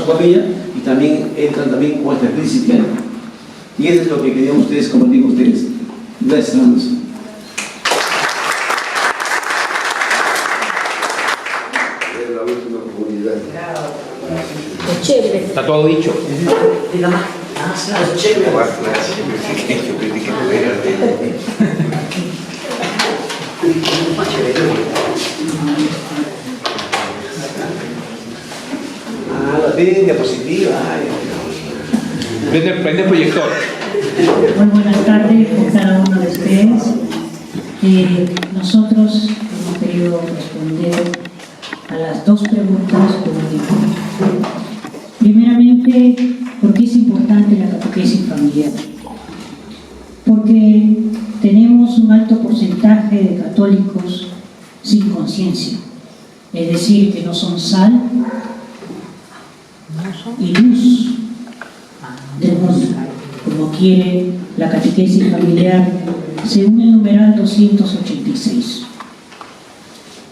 su familia y también entran también con este príncipe. Y eso es lo que querían ustedes compartir con ustedes. Gracias, hermanos. Es la última comunidad. Chévere. Está todo dicho. Diga más. Es chévere. La tienen diapositiva. Prende el proyector. Muy buenas tardes con cada uno de ustedes. Nosotros hemos querido responder a las dos preguntas como dijo. Primeramente, ¿por qué es importante la catequesis familiar? Porque tenemos un alto porcentaje de católicos sin conciencia, es decir, que no son sal y luz del mundo, como quiere la catequesis familiar según el numeral 286.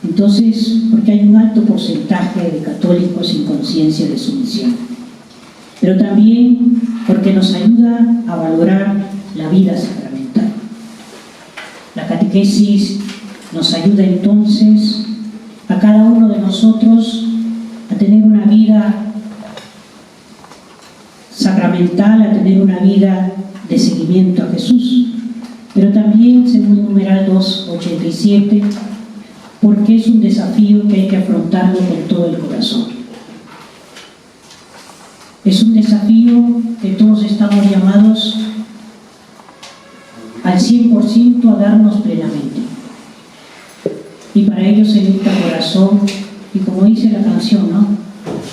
Entonces, porque hay un alto porcentaje de católicos sin conciencia de su misión, pero también porque nos ayuda a valorar la vida sacramental. La catequesis nos ayuda entonces a cada uno de nosotros a tener una vida sacramental, a tener una vida de seguimiento a Jesús, pero también, según el numeral 287, porque es un desafío que hay que afrontarlo con todo el corazón. Es un desafío que todos estamos llamados al 100% a darnos plenamente. Y para ello se necesita corazón, y como dice la canción, no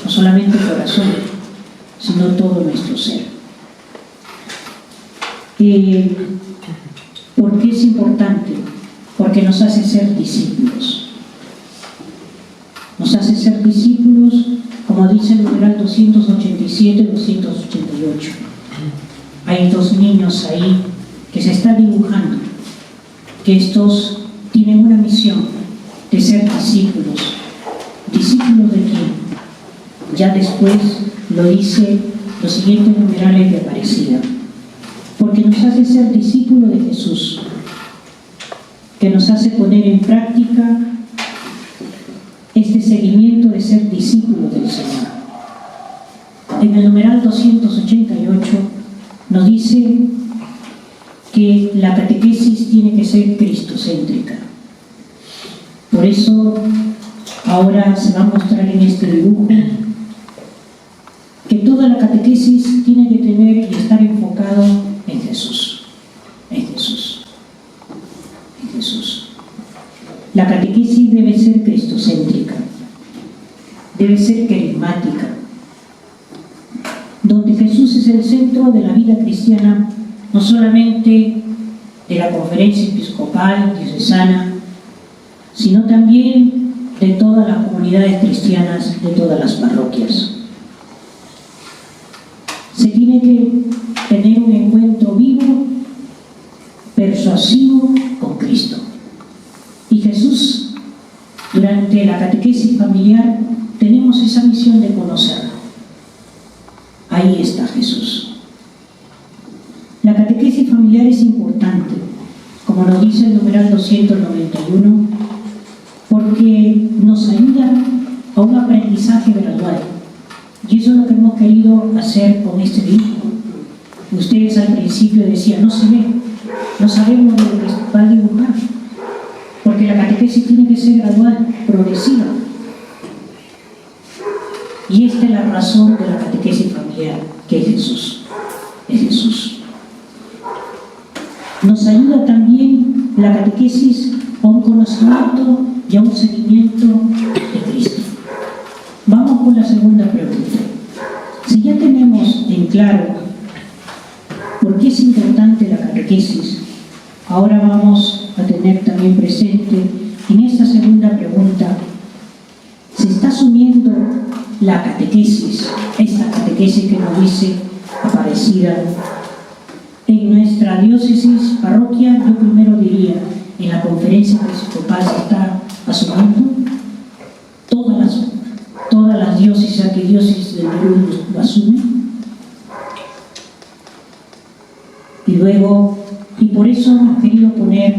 solamente corazón, sino todo nuestro ser. ¿Por qué es importante? Porque nos hace ser discípulos. Nos hace ser discípulos, como dice el numeral 287-288. Hay dos niños ahí que se está dibujando, que estos tienen una misión de ser discípulos. ¿Discípulos de quién? Ya después lo dice los siguientes numerales de Aparecida. Porque nos hace ser discípulos de Jesús, que nos hace poner en práctica este seguimiento de ser discípulos del Señor. En el numeral 288 nos dice que la catequesis tiene que ser cristocéntrica. Por eso ahora se va a mostrar en este dibujo que toda la catequesis tiene que tener y estar enfocado en Jesús, en Jesús, en Jesús. La catequesis debe ser cristocéntrica, debe ser carismática, donde Jesús es el centro de la vida cristiana, no solamente de la conferencia episcopal, diocesana, sino también de todas las comunidades cristianas, de todas las parroquias. Se tiene que tener un encuentro vivo, persuasivo con Cristo. Y Jesús, durante la catequesis familiar, tenemos esa misión de conocerlo. Ahí está Jesús. La catequesis familiar es importante, como nos dice el numeral 291, porque nos ayuda a un aprendizaje gradual. Y eso es lo que hemos querido hacer con este dibujo. Ustedes al principio decían, no se ve, no sabemos de lo que va a dibujar, porque la catequesis tiene que ser gradual, progresiva. Y esta es la razón de la catequesis familiar, que es Jesús. Es Jesús. Nos ayuda también la catequesis a un conocimiento y a un seguimiento de Cristo. Vamos con la segunda pregunta. Si ya tenemos en claro por qué es importante la catequesis, ahora vamos a tener también presente en esta segunda pregunta, ¿se está asumiendo la catequesis, esta catequesis que nos dice Aparecida, en nuestra diócesis, parroquia? Yo primero diría, en la conferencia episcopal se está asumiendo, todas las diócesis aquí arquidiócesis del Perú lo asume. Y luego, y por eso hemos querido poner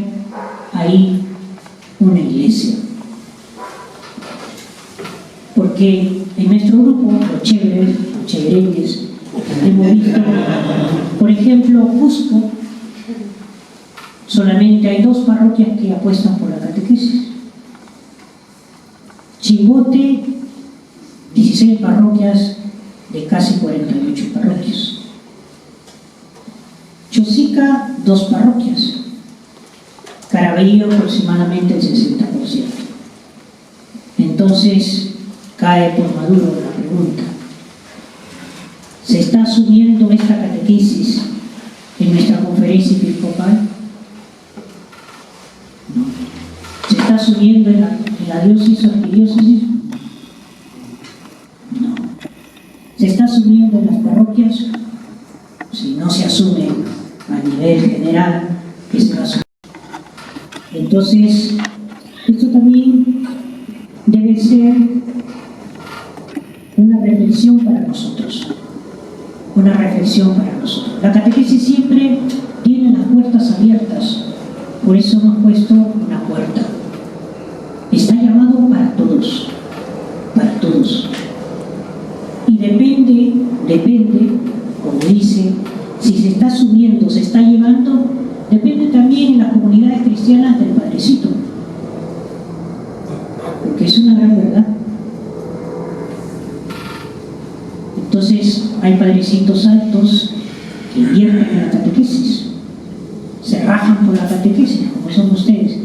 ahí una iglesia. Porque en nuestro grupo, los chéverengues, hemos visto, por ejemplo, Cusco, solamente hay 2 parroquias que apuestan por la catequesis. Chimbote, 16 parroquias de casi 48 parroquias. Chosica, 2 parroquias. Caraballo, aproximadamente el 60%. Entonces, cae por maduro la pregunta. ¿Se está asumiendo esta catequesis en nuestra conferencia episcopal? No. ¿Se está asumiendo en la diócesis o arquidiócesis? No. ¿Se está asumiendo en las parroquias? Si no se asume a nivel general, ¿qué se va a asumir? Entonces, esto también debe ser una reflexión para nosotros. Una reflexión para nosotros. La catequesis siempre tiene las puertas abiertas, por eso hemos puesto una puerta. Está llamado para todos, para todos. Y depende, como dice, si se está asumiendo, se está llevando, depende también en las comunidades cristianas del Padrecito, porque es una gran verdad. Entonces, hay padrecitos altos que invierten en la catequesis, se rajan por la catequesis, como son ustedes,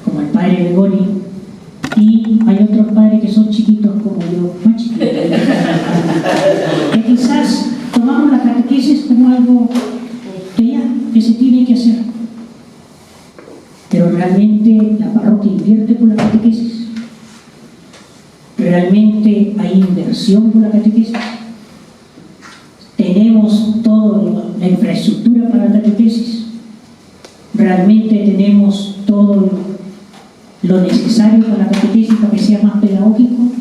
como el padre Gregorio, y hay otros padres que son chiquitos como yo, más chiquitos, que quizás tomamos la catequesis como algo que se tiene que hacer, pero realmente la parroquia invierte por la catequesis. ¿Realmente hay inversión por la catequesis? ¿Tenemos toda la infraestructura para la catequesis? ¿Realmente tenemos todo lo necesario para la catequesis para que sea más pedagógico?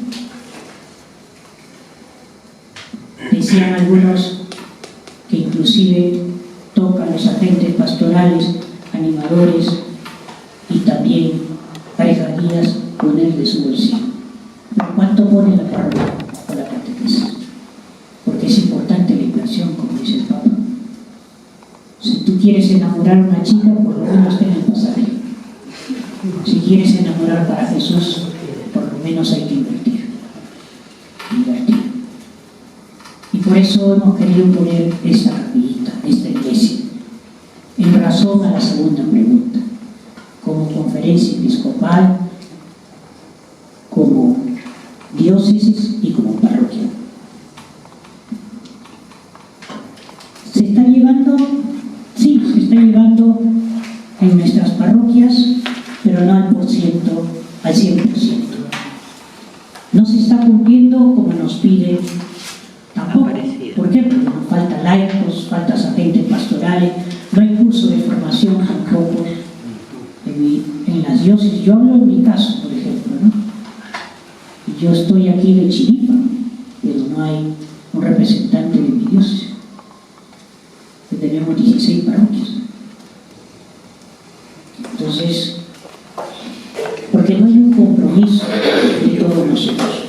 Decían algunos que inclusive tocan los agentes pastorales, animadores y también parejas guías poner de su bolsillo. ¿Cuánto pone la parroquia por la catequesis? Porque es importante la inversión, como dice el Papa. Si tú quieres enamorar a una chica, por lo menos ten el pasaje. Si quieres enamorar para Jesús, por lo menos hay que invertir. Y por eso hemos querido poner esta capillita, esta iglesia, en razón a la segunda pregunta. Como conferencia episcopal, como diócesis y como parroquia. ¿Se está llevando? Sí, se está llevando en nuestras parroquias, pero no al 100%. No se está cumpliendo como nos pide tampoco. ¿Por qué? Porque nos faltan laicos, faltan agentes pastorales, no hay curso de formación tampoco. En las diócesis, yo hablo en mi caso, por ejemplo, ¿no? Yo estoy aquí de Chiripa, pero no hay un representante de mi diócesis. Tenemos 16 parroquias. Entonces, porque no hay un compromiso de todos nosotros.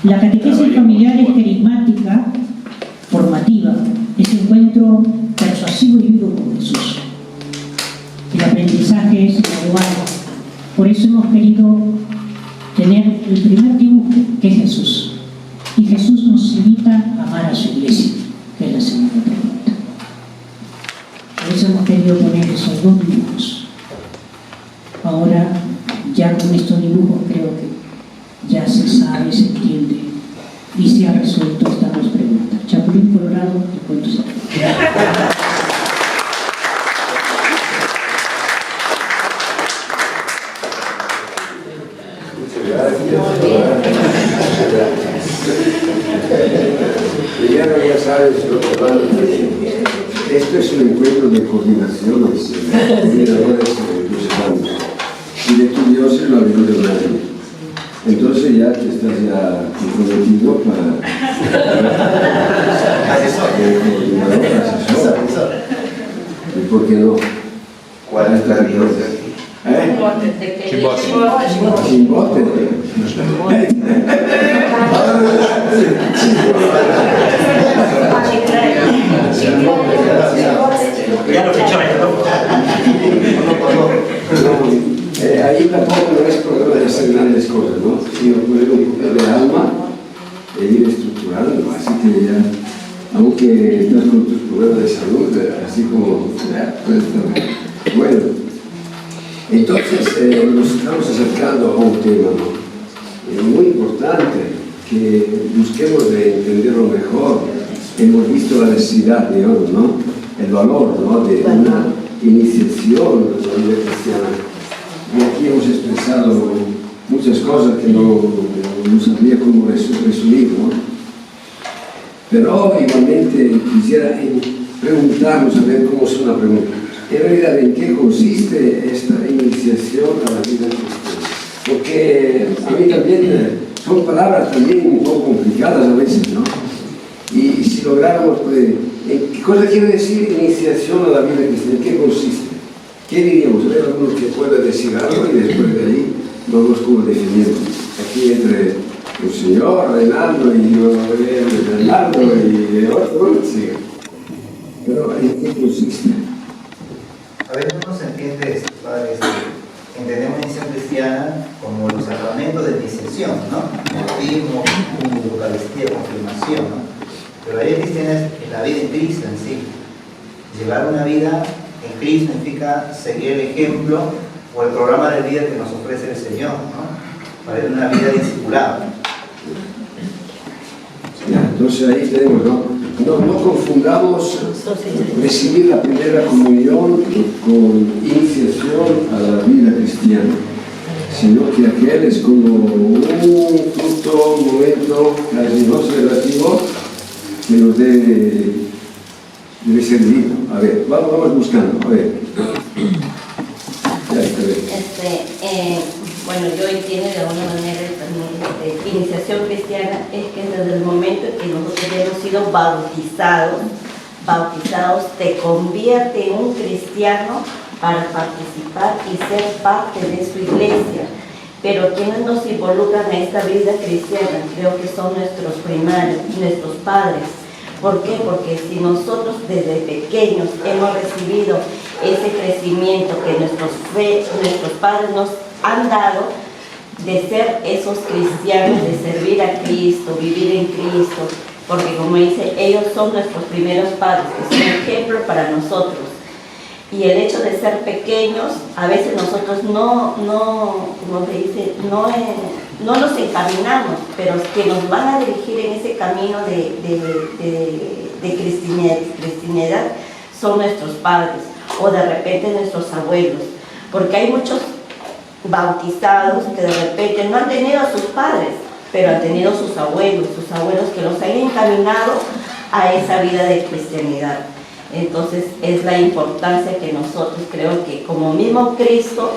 La catequesis familiar es carismática, formativa, es encuentro persuasivo y vivo con Jesús. El aprendizaje es gradual. Por eso hemos querido tener el primer dibujo, que es Jesús. Y Jesús nos invita a amar a su iglesia, que es la segunda pregunta. Por eso hemos querido poner esos 2 dibujos. Ahora, ya con estos dibujos creo que ya se sabe, se entiende y se ha resuelto estas 2 preguntas. Chapulín Colorado y cuento secreto. Ya sabes lo que va a decir. Esto es un encuentro de coordinaciones de coordinadores diocesanosos y de tu diócesis lo abrió de Madrid. Entonces ya te estás ya comprometido para asesor. ¿Y por qué no? ¿Cuál es la diócesis? Chimbote. Ya lo fichó, Ahí tampoco no es problema de hacer grandes cosas, ¿no? Sino poner un poco de alma e ir estructurando, así que ya, aunque estás con tus problemas de salud, así como, pues, bueno. Entonces, nos estamos acercando a un tema, ¿no? Muy importante, que busquemos de entenderlo mejor. Hemos visto la necesidad de oro, ¿no? El valor, ¿no? De una iniciación de la vida cristiana. Y aquí hemos expresado muchas cosas que no sabía cómo resumir, ¿no? Pero igualmente quisiera preguntarnos, a ver cómo es una pregunta. En realidad, ¿en qué consiste esta iniciación a la vida cristiana? Porque a mí también son palabras también un poco complicadas a veces, ¿no? Y si lográramos, pues, ¿qué cosa quiere decir iniciación a la vida cristiana? ¿En qué consiste? ¿Qué diríamos? Hay algunos que puedan decir algo y después de ahí vamos como definiendo. Aquí entre el señor, Reinaldo y yo, Reinaldo y otro, sí. Pero ¿en qué consiste? A veces no se entiende esto, padre. Entendemos iniciación cristiana como los sacramentos de iniciación, ¿no? Bautismo, Eucaristía, confirmación, ¿no? Pero la vida cristiana es la vida en Cristo en sí. Llevar una vida en Cristo significa seguir el ejemplo o el programa de vida que nos ofrece el Señor, ¿no? Para ir una vida discipulada. Entonces ahí tenemos, no confundamos recibir la primera comunión con iniciación a la vida cristiana, sino que aquel es como un fruto, un momento casi no relativo que nos debe servir. A ver, vamos buscando, a ver. Ya está bien. Bueno, yo entiendo de alguna manera también iniciación cristiana es que desde el momento en que nosotros hemos sido bautizados te convierte en un cristiano para participar y ser parte de su iglesia. Pero quienes nos involucran en esta vida cristiana creo que son nuestros primarios, nuestros padres. ¿Por qué? Porque si nosotros desde pequeños hemos recibido ese crecimiento que nuestros padres nos han dado de ser esos cristianos, de servir a Cristo, vivir en Cristo, porque como dice, ellos son nuestros primeros padres, que son ejemplo para nosotros. Y el hecho de ser pequeños, a veces nosotros no nos encaminamos, pero que nos van a dirigir en ese camino de cristianidad son nuestros padres, o de repente nuestros abuelos, porque hay muchos bautizados que de repente no han tenido a sus padres, pero han tenido sus abuelos que los han encaminado a esa vida de cristianidad. Entonces es la importancia que nosotros, creo que como mismo Cristo,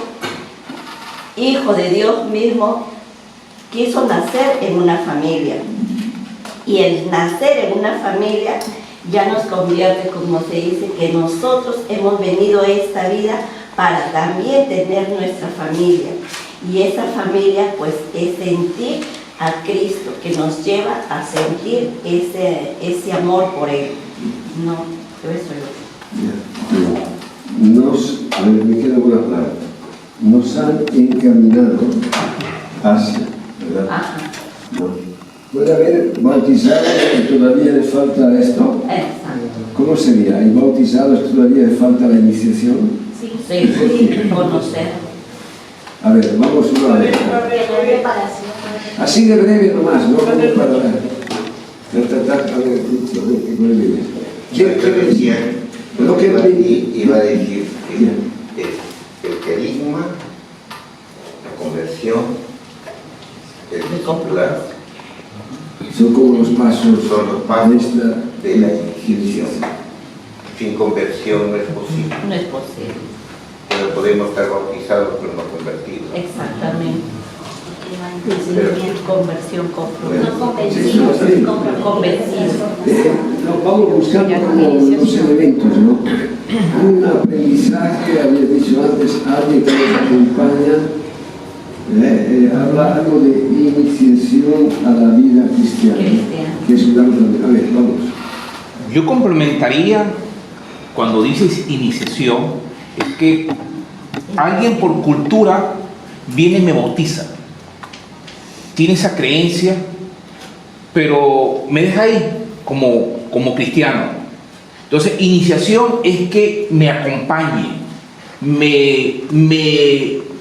Hijo de Dios mismo, quiso nacer en una familia, y el nacer en una familia ya nos convierte, como se dice, que nosotros hemos venido a esta vida para también tener nuestra familia, y esa familia pues es sentir a Cristo, que nos lleva a sentir ese amor por Él. No, eso a ver, me queda una palabra. Nos han encaminado hacia, ¿verdad? Ajá. No. ¿Puede haber bautizados que todavía les falta esto? Exacto. ¿Cómo sería? ¿Hay bautizados que todavía les falta la iniciación? Sí, conocer. A ver, vamos una vez. Así de breve nomás, no como para tratar, a ver, ¿Qué decía? Lo que iba a decir que el querigma, la conversión, el discipular, son como los pasos de la iniciación. Sin conversión no es posible. No es posible. Pero podemos estar bautizados pero no convertidos. Exactamente. Conversión, Bueno, convencido. sí, sí, no, vamos buscando como los elementos, ¿no? Un aprendizaje, había dicho antes, alguien que nos acompaña, habla algo de iniciación a la vida cristiana, que es un algo. A ver, vamos. Yo complementaría, cuando dices iniciación, es que alguien por cultura viene y me bautiza. Tiene esa creencia, pero me deja ahí como cristiano. Entonces, iniciación es que me acompañe, me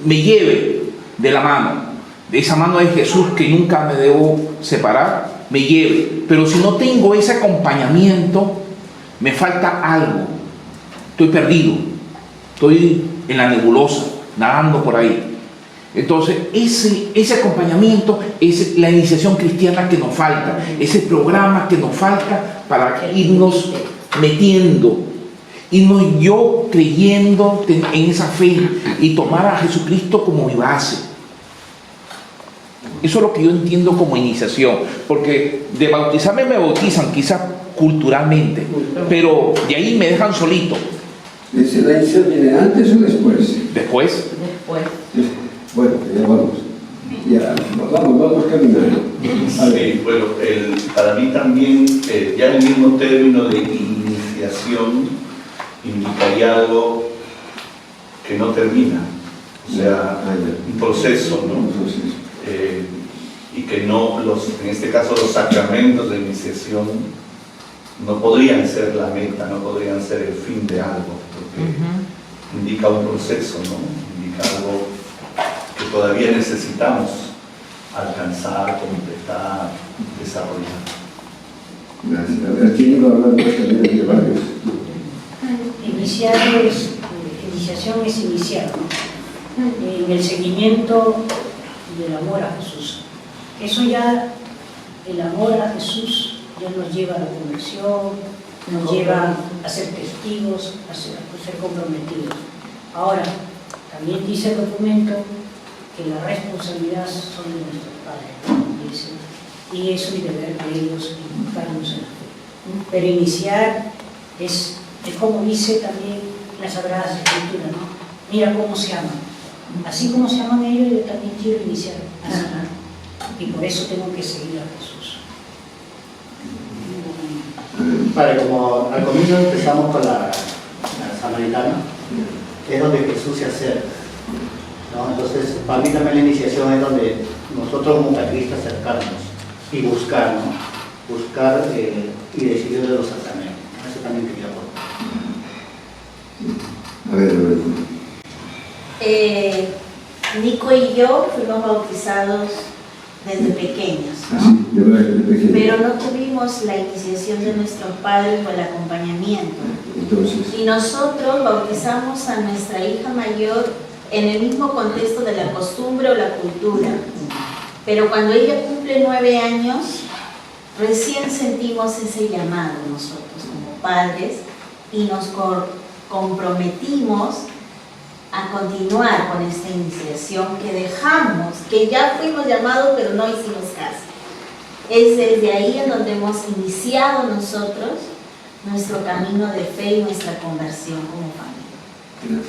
lleve de la mano, de esa mano de Jesús que nunca me debo separar, me lleve. Pero si no tengo ese acompañamiento, me falta algo. Estoy perdido, estoy en la nebulosa, nadando por ahí. Entonces, ese acompañamiento es la iniciación cristiana que nos falta, ese programa que nos falta para irnos metiendo, irnos yo creyendo en esa fe y tomar a Jesucristo como mi base. Eso es lo que yo entiendo como iniciación, porque de bautizarme me bautizan quizás culturalmente, pero de ahí me dejan solito. ¿La iniciación viene antes o después? Después. Bueno, ya vamos. Ya, vamos caminando. Sí, bueno, para mí también, ya el mismo término de iniciación indicaría algo que no termina, o sea, un proceso, ¿no? Y que no, en este caso los sacramentos de iniciación no podrían ser la meta, no podrían ser el fin de algo, porque indica un proceso, ¿no? Indica algo que todavía necesitamos alcanzar, completar, desarrollar. Gracias. A ver, ¿quién iba a hablar también de varios? Iniciación es iniciar, ¿no? En el seguimiento del amor a Jesús. Eso ya, el amor a Jesús, ya nos lleva a la conversión, nos lleva a ser testigos, a ser comprometidos. Ahora, también dice el documento que la responsabilidad son de nuestros padres, ¿no? Y eso y deber de ellos inculcarnos en la fe. Pero iniciar es como dice también la Sagrada Escritura, ¿no? Mira cómo se aman. Así como se aman ellos, yo también quiero iniciar así. Y por eso tengo que seguir a Jesús. Vale, como al comienzo empezamos con la samaritana, es donde Jesús se acerca, ¿no? Entonces, para mí también la iniciación es donde nosotros como catequistas acercarnos y buscar, ¿no? Buscar y decidir de los sacramentos. Eso también quería aportar. A ver. Nico y yo fuimos bautizados desde pequeños, ¿no? Así, de pequeño. Pero no tuvimos la iniciación de nuestros padres o el acompañamiento. Entonces, Y nosotros bautizamos a nuestra hija mayor en el mismo contexto de la costumbre o la cultura. Pero cuando ella cumple 9 años, recién sentimos ese llamado nosotros como padres y nos comprometimos a continuar con esta iniciación que dejamos, que ya fuimos llamados pero no hicimos caso. Es desde ahí en donde hemos iniciado nosotros nuestro camino de fe y nuestra conversión como familia.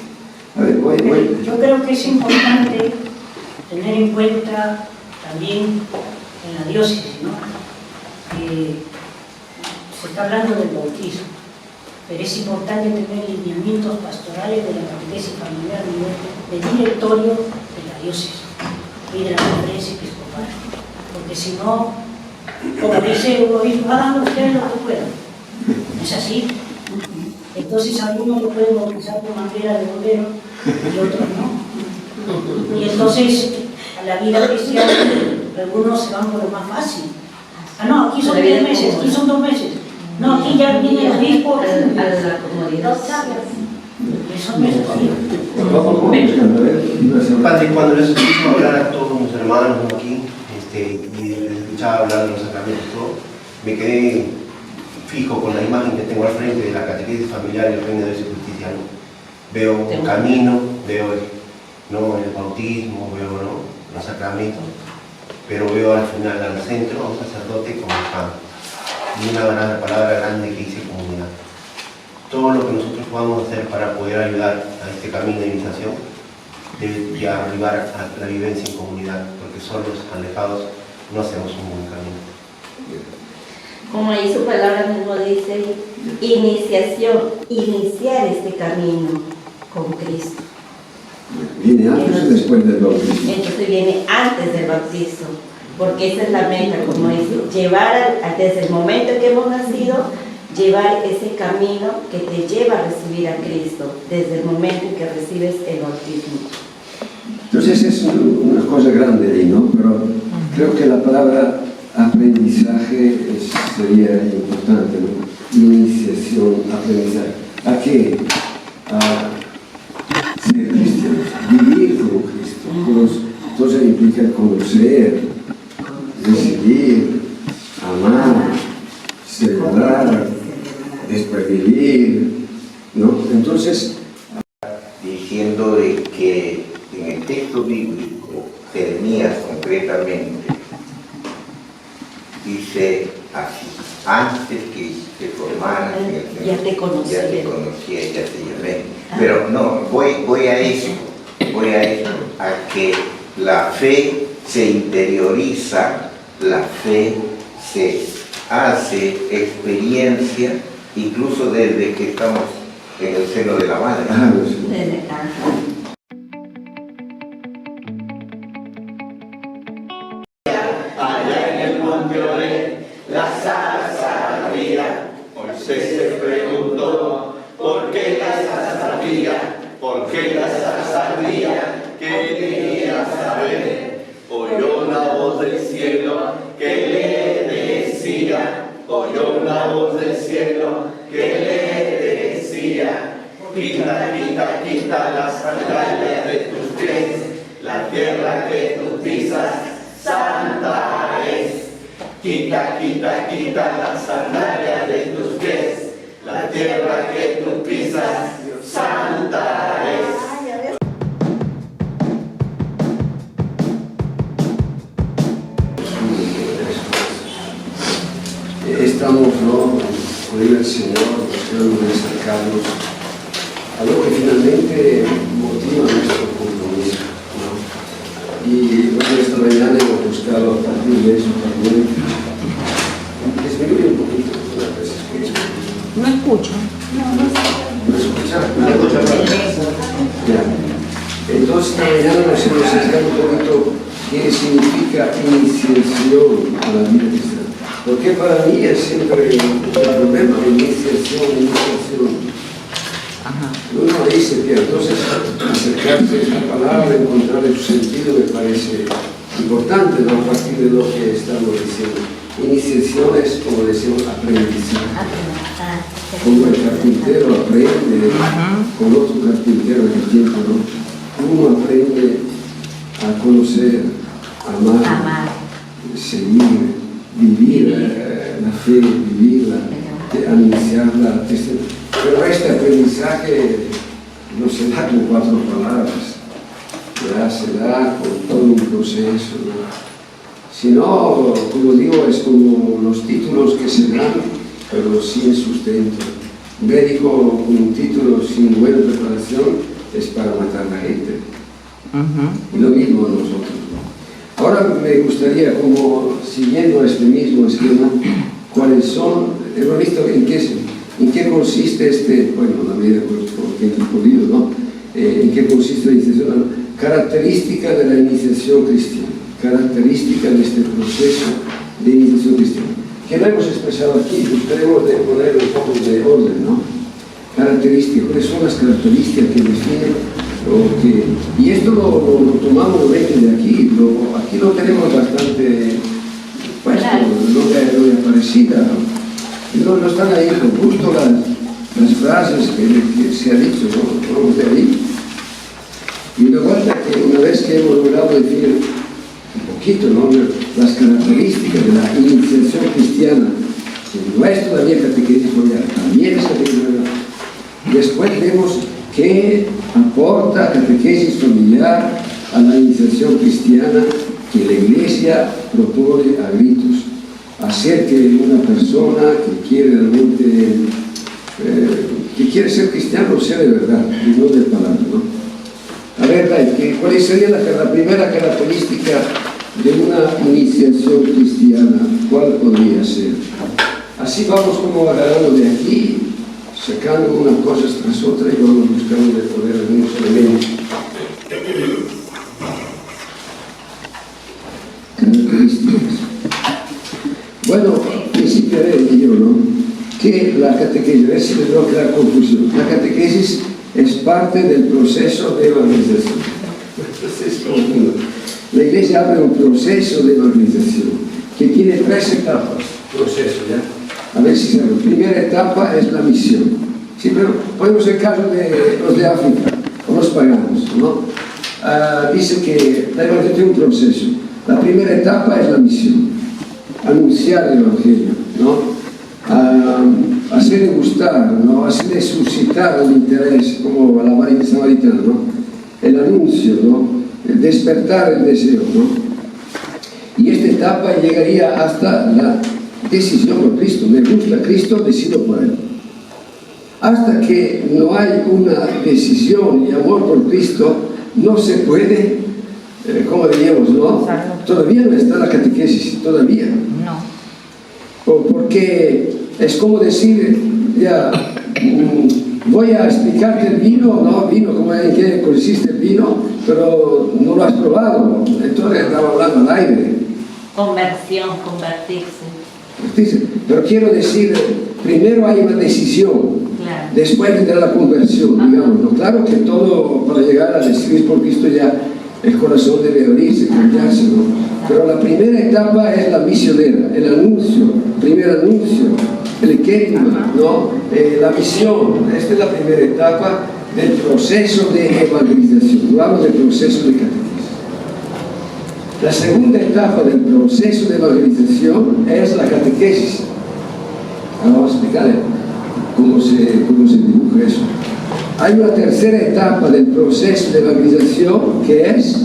a ver, voy. Yo creo que es importante tener en cuenta también en la diócesis, ¿no? Que se está hablando del bautismo, pero es importante tener lineamientos pastorales de la catequesis familiar a nivel de directorio de la diócesis y de la conferencia episcopal, porque si no, como dice el obispo, hagan ustedes lo que puedan. Es así. Entonces algunos lo pueden bautizar por manera de bombero y otros no. Y entonces a la vida cristiana algunos se van por lo más fácil. Ah, no, aquí son 3 meses, aquí son 2 meses. No, aquí ya viene el obispo a la comodidad. Eso no es así. Vamos buscando, a ver. Padre, cuando les escucho hablar a todos mis hermanos aquí, y les escuchaba hablar de los sacramentos, me quedé fijo con la imagen que tengo al frente de la catequesis familiar y el reino de Dios y justicia, ¿no? Veo un camino, veo el bautismo, veo, ¿no?, los sacramentos, pero veo al final al centro a un sacerdote como Juan y una gran palabra grande que dice comunidad. Todo lo que nosotros podamos hacer para poder ayudar a este camino de iniciación debe ya arribar a la vivencia en comunidad, porque solos, alejados, no hacemos un buen camino. Como ahí su palabra mismo dice, iniciación, iniciar este camino con Cristo. ¿Viene antes o después del bautismo? Entonces viene antes del bautizo, porque esa es la meta, como dice, llevar desde el momento que hemos nacido, llevar ese camino que te lleva a recibir a Cristo, desde el momento en que recibes el bautismo. Entonces es una cosa grande ahí, ¿no? Pero creo que la palabra aprendizaje sería importante, ¿no? Iniciación, aprendizaje. ¿A qué? A ser cristiano, vivir como Cristo. Entonces implica conocer, decidir, amar, celebrar, después vivir, ¿no? Entonces, diciendo de que en el texto bíblico, Jeremías concretamente, dice así: antes que te formaras en el Señor, Ya te conocía, ya te llamé. Pero no, voy a eso, a que la fe se interioriza, la fe se hace experiencia, incluso desde que estamos en el seno de la madre. Allá en el monte Oreb, la zarza ardía. Moisés se preguntó, ¿por qué la zarza ardía? ¿Por qué la zarza ardía? Quería saber. Oyó una voz del cielo que le decía, oyó una voz del cielo que le decía: quita, quita, quita las sandalias de tus pies, la tierra que tú pisas santa es. Quita, quita, quita las sandalias de tus pies, la tierra que tú pisas santa es. Estamos, ¿no?, con el Señor, buscando acercarnos a lo que finalmente motiva nuestro compromiso, ¿no? Y bueno, esta mañana hemos buscado a partir de eso también. Disminuye un poquito, ¿no? ¿Se escucha? No escucho. ¿No escucha? ¿No escucha? Ya. Entonces esta mañana nos hemos acercado un poquito qué significa iniciación a la vida cristiana. Porque para mí es siempre un problema de iniciación. Uno dice que entonces acercarse a esta palabra, encontrar su sentido, me parece importante, ¿no? A partir de lo que estamos diciendo. Iniciación es, como decimos, aprendizaje. Como el carpintero aprende con otro carpintero en el tiempo, ¿no? Uno aprende a conocer, amar, seguir, vivir la fe, vivirla, anunciarla. Pero este aprendizaje no se da con 4 palabras, ya se da con todo un proceso, ¿no? Si no, como digo, es como los títulos que se dan, pero sin sustento. Un médico con un título sin buena preparación es para matar a la gente. Y lo mismo nosotros, ¿no? Ahora me gustaría, como siguiendo este mismo esquema, cuáles son, hemos visto en qué consiste la medida que he podido, ¿no? En qué consiste la iniciación, característica de la iniciación cristiana, característica de este proceso de iniciación cristiana. Que lo hemos expresado aquí, buscaremos de poner un poco de orden, ¿no? Características, ¿cuáles son las características que definen lo que... Y esto lo tomamos nuevamente de aquí, aquí lo tenemos bastante puesto, lo de Aparecida, no están ahí con gusto las frases que se ha dicho, ¿no? Vamos de ahí. Y me gusta que una vez que hemos logrado definir un poquito, ¿no?, las características de la iniciación cristiana, que no es todavía catequesis familiar, también es catequesis familiar. Después vemos qué aporta catequesis familiar a la iniciación cristiana que la Iglesia propone a gritos hacer que una persona que quiere realmente, que quiere ser cristiano, sea de verdad y no de palabra, ¿no? A ver, ¿cuál sería la primera característica de una iniciación cristiana? ¿Cuál podría ser? Así vamos como agarrando de aquí, sacando unas cosas tras otras y vamos buscando de poder algunos elementos. Características. Bueno, principiaré yo, ¿no? Que la catequesis, a ver si les va a quedar confusión. La catequesis es parte del proceso de evangelización. La Iglesia abre un proceso de evangelización que tiene 3 etapas. Proceso, ¿ya? A ver si saben. La primera etapa es la misión. Sí, pero ponemos el caso de los de África, o los paganos, ¿no? Dice que la evangelización es un proceso. La primera etapa es la misión. Anunciar el Evangelio, ¿no? Hacerle gustar, ¿no? Hacerle suscitar el interés, como a la María Samaritana, ¿no? El anuncio, ¿no? El despertar el deseo, ¿no? Y esta etapa llegaría hasta la decisión por Cristo. Me gusta Cristo, decido por Él. Hasta que no hay una decisión y amor por Cristo, no se puede, como diríamos, ¿no? Todavía no está la catequesis, todavía. No. Porque es como decir, ya, voy a explicarte el vino, ¿no? Vino, como en qué consiste el vino, pero no lo has probado. Entonces estaba hablando al aire. Conversión, convertirse. Pero quiero decir, primero hay una decisión, claro. Después vendrá la conversión, digamos, ¿no? Claro que todo, para llegar a decidir por Cristo ya, el corazón debe abrirse, cambiarse, ¿no? Pero la primera etapa es la misionera, el anuncio, primer anuncio, el querigma, ¿no? La misión. Esta es la primera etapa del proceso de evangelización. Hablamos del proceso de catequesis. La segunda etapa del proceso de evangelización es la catequesis. Ahora vamos a explicar cómo se dibuja eso. Hay una tercera etapa del proceso de evangelización que es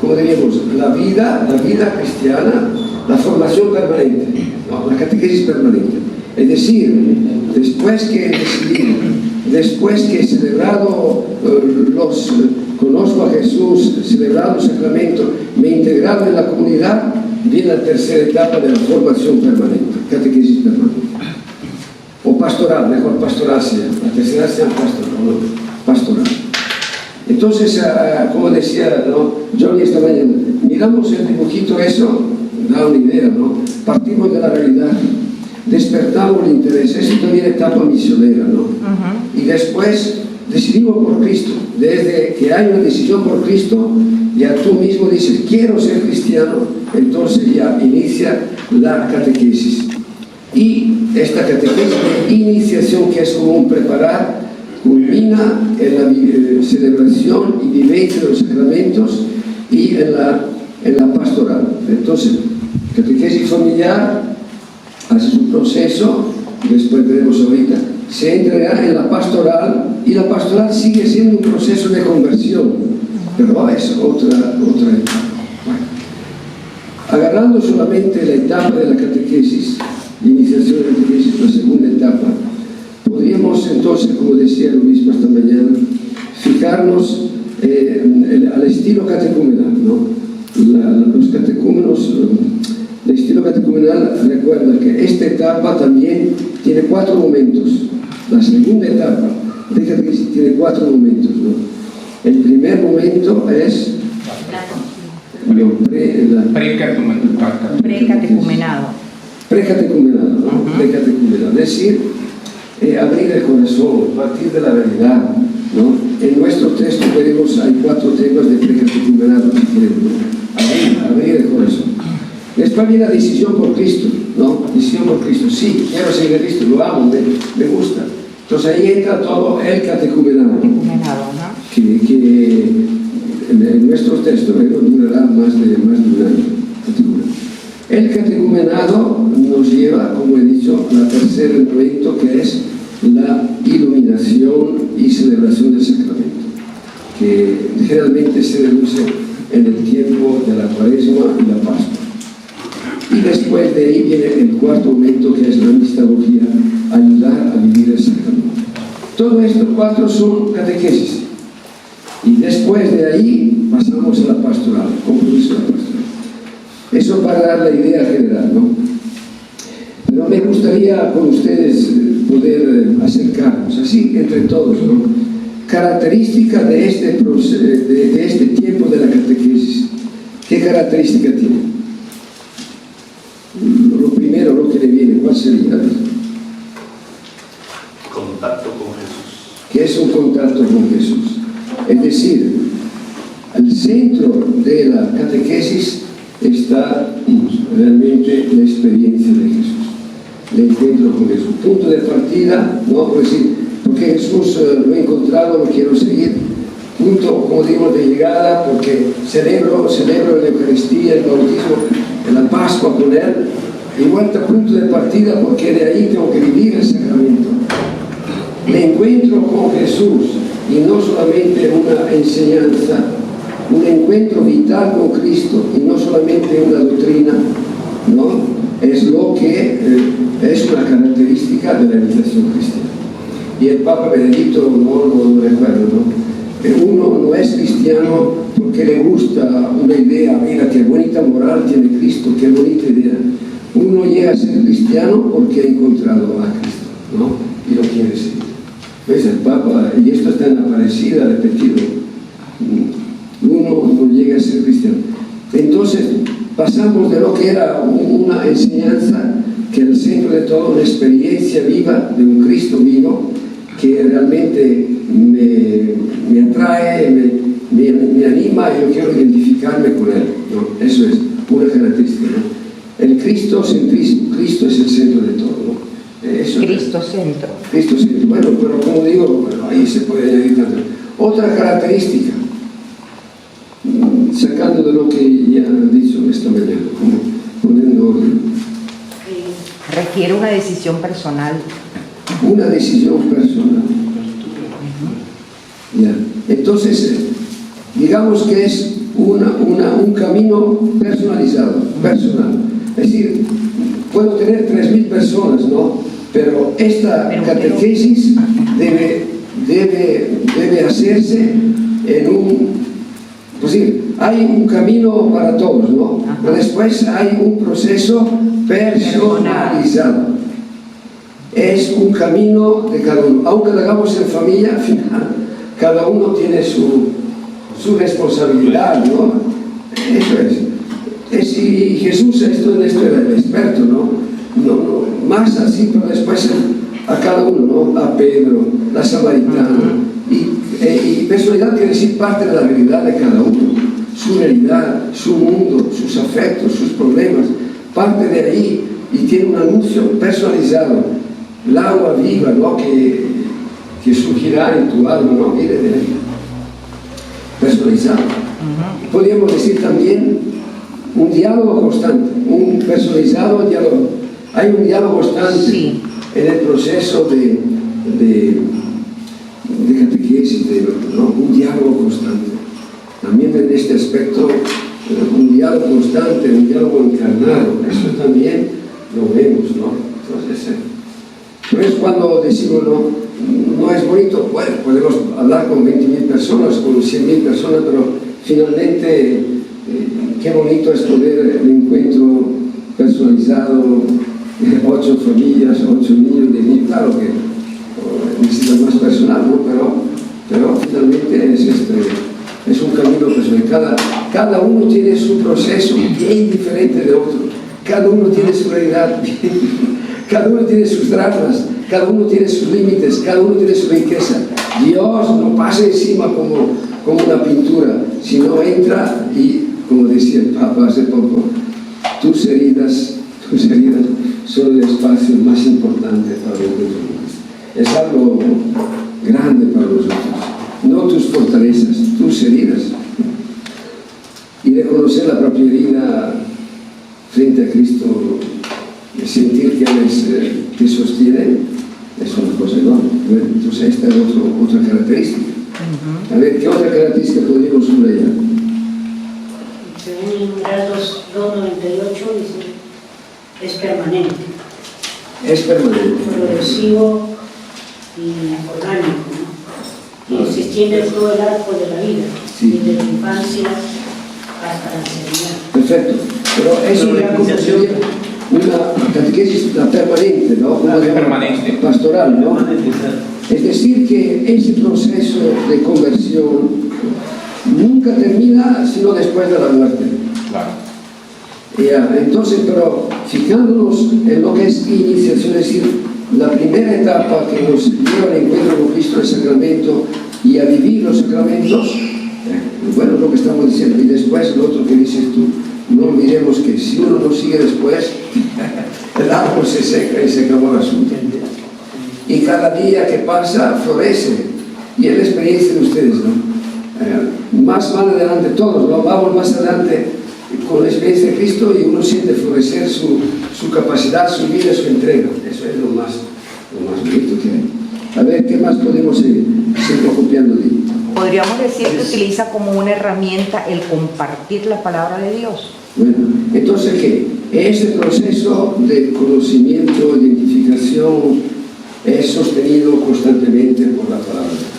¿cómo diríamos? La vida cristiana, la formación permanente, ¿no? La catequesis permanente. Es decir, después que he decidido, después que he celebrado conozco a Jesús, celebrado el sacramento, me he integrado en la comunidad, viene la tercera etapa de la formación permanente, catequesis permanente. O pastoral, mejor pastoral sea, la tercera sea pastoral. Entonces, como decía, ¿no? Johnny esta mañana, miramos el dibujito, eso da una idea, ¿no? Partimos de la realidad, despertamos el interés, esa es también etapa misionera, ¿no? Y después decidimos por Cristo. Desde que hay una decisión por Cristo, ya tú mismo dices, quiero ser cristiano, entonces ya inicia la catequesis. Y esta catequesis de iniciación, que es como un preparar, culmina en la celebración y vivencia de los sacramentos y en la pastoral. Entonces, catequesis familiar hace su proceso, después veremos ahorita, se entra en la pastoral, y la pastoral sigue siendo un proceso de conversión, pero es otra etapa. Bueno, agarrando solamente la etapa de la catequesis, la iniciación de la catequesis, la segunda etapa, podríamos entonces, como decía el obispo esta mañana, fijarnos al estilo catecumenal, ¿no? Los catecúmenos, el estilo catecumenal recuerda que esta etapa también tiene 4 momentos. La segunda etapa de catequesis tiene 4 momentos, ¿no? El primer momento es precatecumenado. Precatecumenado, ¿no? Precatecumenado, es decir, abrir el corazón, partir de la realidad, ¿no? En nuestro texto veremos, hay 4 temas de precatecumenado, si queremos, ¿no? Abrir el corazón. Después viene la decisión por Cristo, ¿no? Decisión por Cristo, sí, quiero seguir a Cristo, lo amo, me gusta. Entonces ahí entra todo el catecumenado, ¿no? Que en nuestro texto durará más de un año. El catecumenado nos lleva, como he dicho, al tercer momento, que es la iluminación y celebración del sacramento, que generalmente se reduce en el tiempo de la Cuaresma y la Pascua. Y después de ahí viene el cuarto momento, que es la mistagogía, ayudar a vivir el sacramento. Todo esto 4 son catequesis. Y después de ahí pasamos a la pastoral, compromiso de la pastoral. Eso para dar la idea general, ¿no? Pero me gustaría con ustedes poder acercarnos, así entre todos, ¿no? Características de este tiempo de la catequesis. ¿Qué característica tiene? Lo primero, lo que le viene, ¿cuál sería? Contacto con Jesús. ¿Qué es un contacto con Jesús? Es decir, al centro de la catequesis está realmente la experiencia de Jesús, el encuentro con Jesús. Punto de partida, no puedo decir, porque Jesús lo he encontrado, lo quiero seguir. Punto, como digo, de llegada, porque celebro la Eucaristía, el bautismo, la Pascua con Él. Y vuelta punto de partida, porque de ahí tengo que vivir el sacramento. Me encuentro con Jesús, y no solamente una enseñanza, un encuentro vital con Cristo, y no solamente una doctrina, ¿no? Es lo que es una característica de la iniciación cristiana. Y el Papa Benedicto no lo recuerda, ¿no? Uno no es cristiano porque le gusta una idea, mira qué bonita moral tiene Cristo, qué bonita idea. Uno llega a ser cristiano porque ha encontrado a Cristo, ¿no? Y lo quiere seguir. ¿Ves? El Papa, y esto está en Aparecida, repetido, uno no llega a ser cristiano. Entonces, pasamos de lo que era una enseñanza, que el centro de todo, una experiencia viva de un Cristo vivo, que realmente me atrae, me anima, y yo quiero identificarme con Él, ¿no? Eso es una característica, ¿no? El cristocentrismo, Cristo es el centro de todo, ¿no? Cristo centro. Cristo centro. Bueno, pero como digo, bueno, ahí se puede añadir tanto. Otra característica, sacando de lo que ya han dicho esta mañana, como poniendo orden. Requiere una decisión personal. Una decisión personal. Ya. Entonces, digamos que es un camino personalizado, personal. Es decir, puedo tener 3.000 personas, ¿no? Pero esta catequesis debe hacerse en un... Pues sí, hay un camino para todos, ¿no? Pero después hay un proceso personalizado. Es un camino de cada uno. Aunque lo hagamos en familia, al final, cada uno tiene su responsabilidad, ¿no? Eso es. Y Jesús en esto era el experto, ¿no? Más así, pero después a cada uno, ¿no? A Pedro, la samaritana. Y personalidad quiere decir parte de la realidad de cada uno. Su realidad, su mundo, sus afectos, sus problemas. Parte de ahí y tiene un anuncio personalizado. El agua viva, ¿no? que surgirá en tu alma, ¿no? Viene de ahí. Personalizado. Podríamos decir también un diálogo constante, un personalizado diálogo. Hay un diálogo constante en el proceso de catequesis, ¿no? Un diálogo constante. También en este aspecto, un diálogo constante, un diálogo encarnado, eso también lo vemos, ¿no? Entonces, pues cuando decimos no es bonito, bueno, podemos hablar con 20.000 personas, con 100.000 personas, pero finalmente qué bonito es poder el encuentro personalizado, 8 familias, 8 niños, 10.000, claro que necesita más personal, ¿no? Pero finalmente es un camino personal. Cada uno tiene su proceso bien diferente de otro, cada uno tiene su realidad, cada uno tiene sus dramas, cada uno tiene sus límites, cada uno tiene su riqueza. Dios no pasa encima como una pintura, sino entra y, como decía el Papa hace poco, tus heridas son el espacio más importante para el encuentro con Cristo. Es algo grande para nosotros, no tus fortalezas, tus heridas. Y reconocer la propia herida frente a Cristo, sentir que Él te sostiene, es una cosa enorme. Entonces esta es otra característica. A ver, ¿qué otra característica podríamos subrayar? ahí numerarlos 298, dice, es permanente. Es permanente. Progresivo y orgánico, ¿no? Y se extiende todo el arco de la vida, Sí. desde la infancia hasta la ancianidad. Perfecto. Pero eso ya como sería una catequesis permanente, ¿no? Como de Permanente. pastoral, ¿no? Es decir, que ese proceso de conversión nunca termina sino después de la muerte. Claro. Ya, entonces, pero fijándonos en lo que es iniciación, es decir, la primera etapa que nos lleva al encuentro con Cristo, el sacramento, y a vivir los sacramentos, bueno, es lo que estamos diciendo. Y después, lo otro que dices tú, no olvidemos que si uno no sigue después, el árbol se seca y se acabó el asunto. Y cada día que pasa, florece. Y es la experiencia de ustedes, ¿no? Más adelante, todos, ¿no? Vamos más adelante con la experiencia de Cristo y uno siente florecer su capacidad, su vida, su entrega. Eso es lo más bonito que hay. A ver, ¿qué más podemos seguir copiando de ahí? Podríamos decir que utiliza como una herramienta el compartir la palabra de Dios. Bueno, entonces, ¿qué? Ese proceso de conocimiento, identificación, es sostenido constantemente por la palabra de Dios.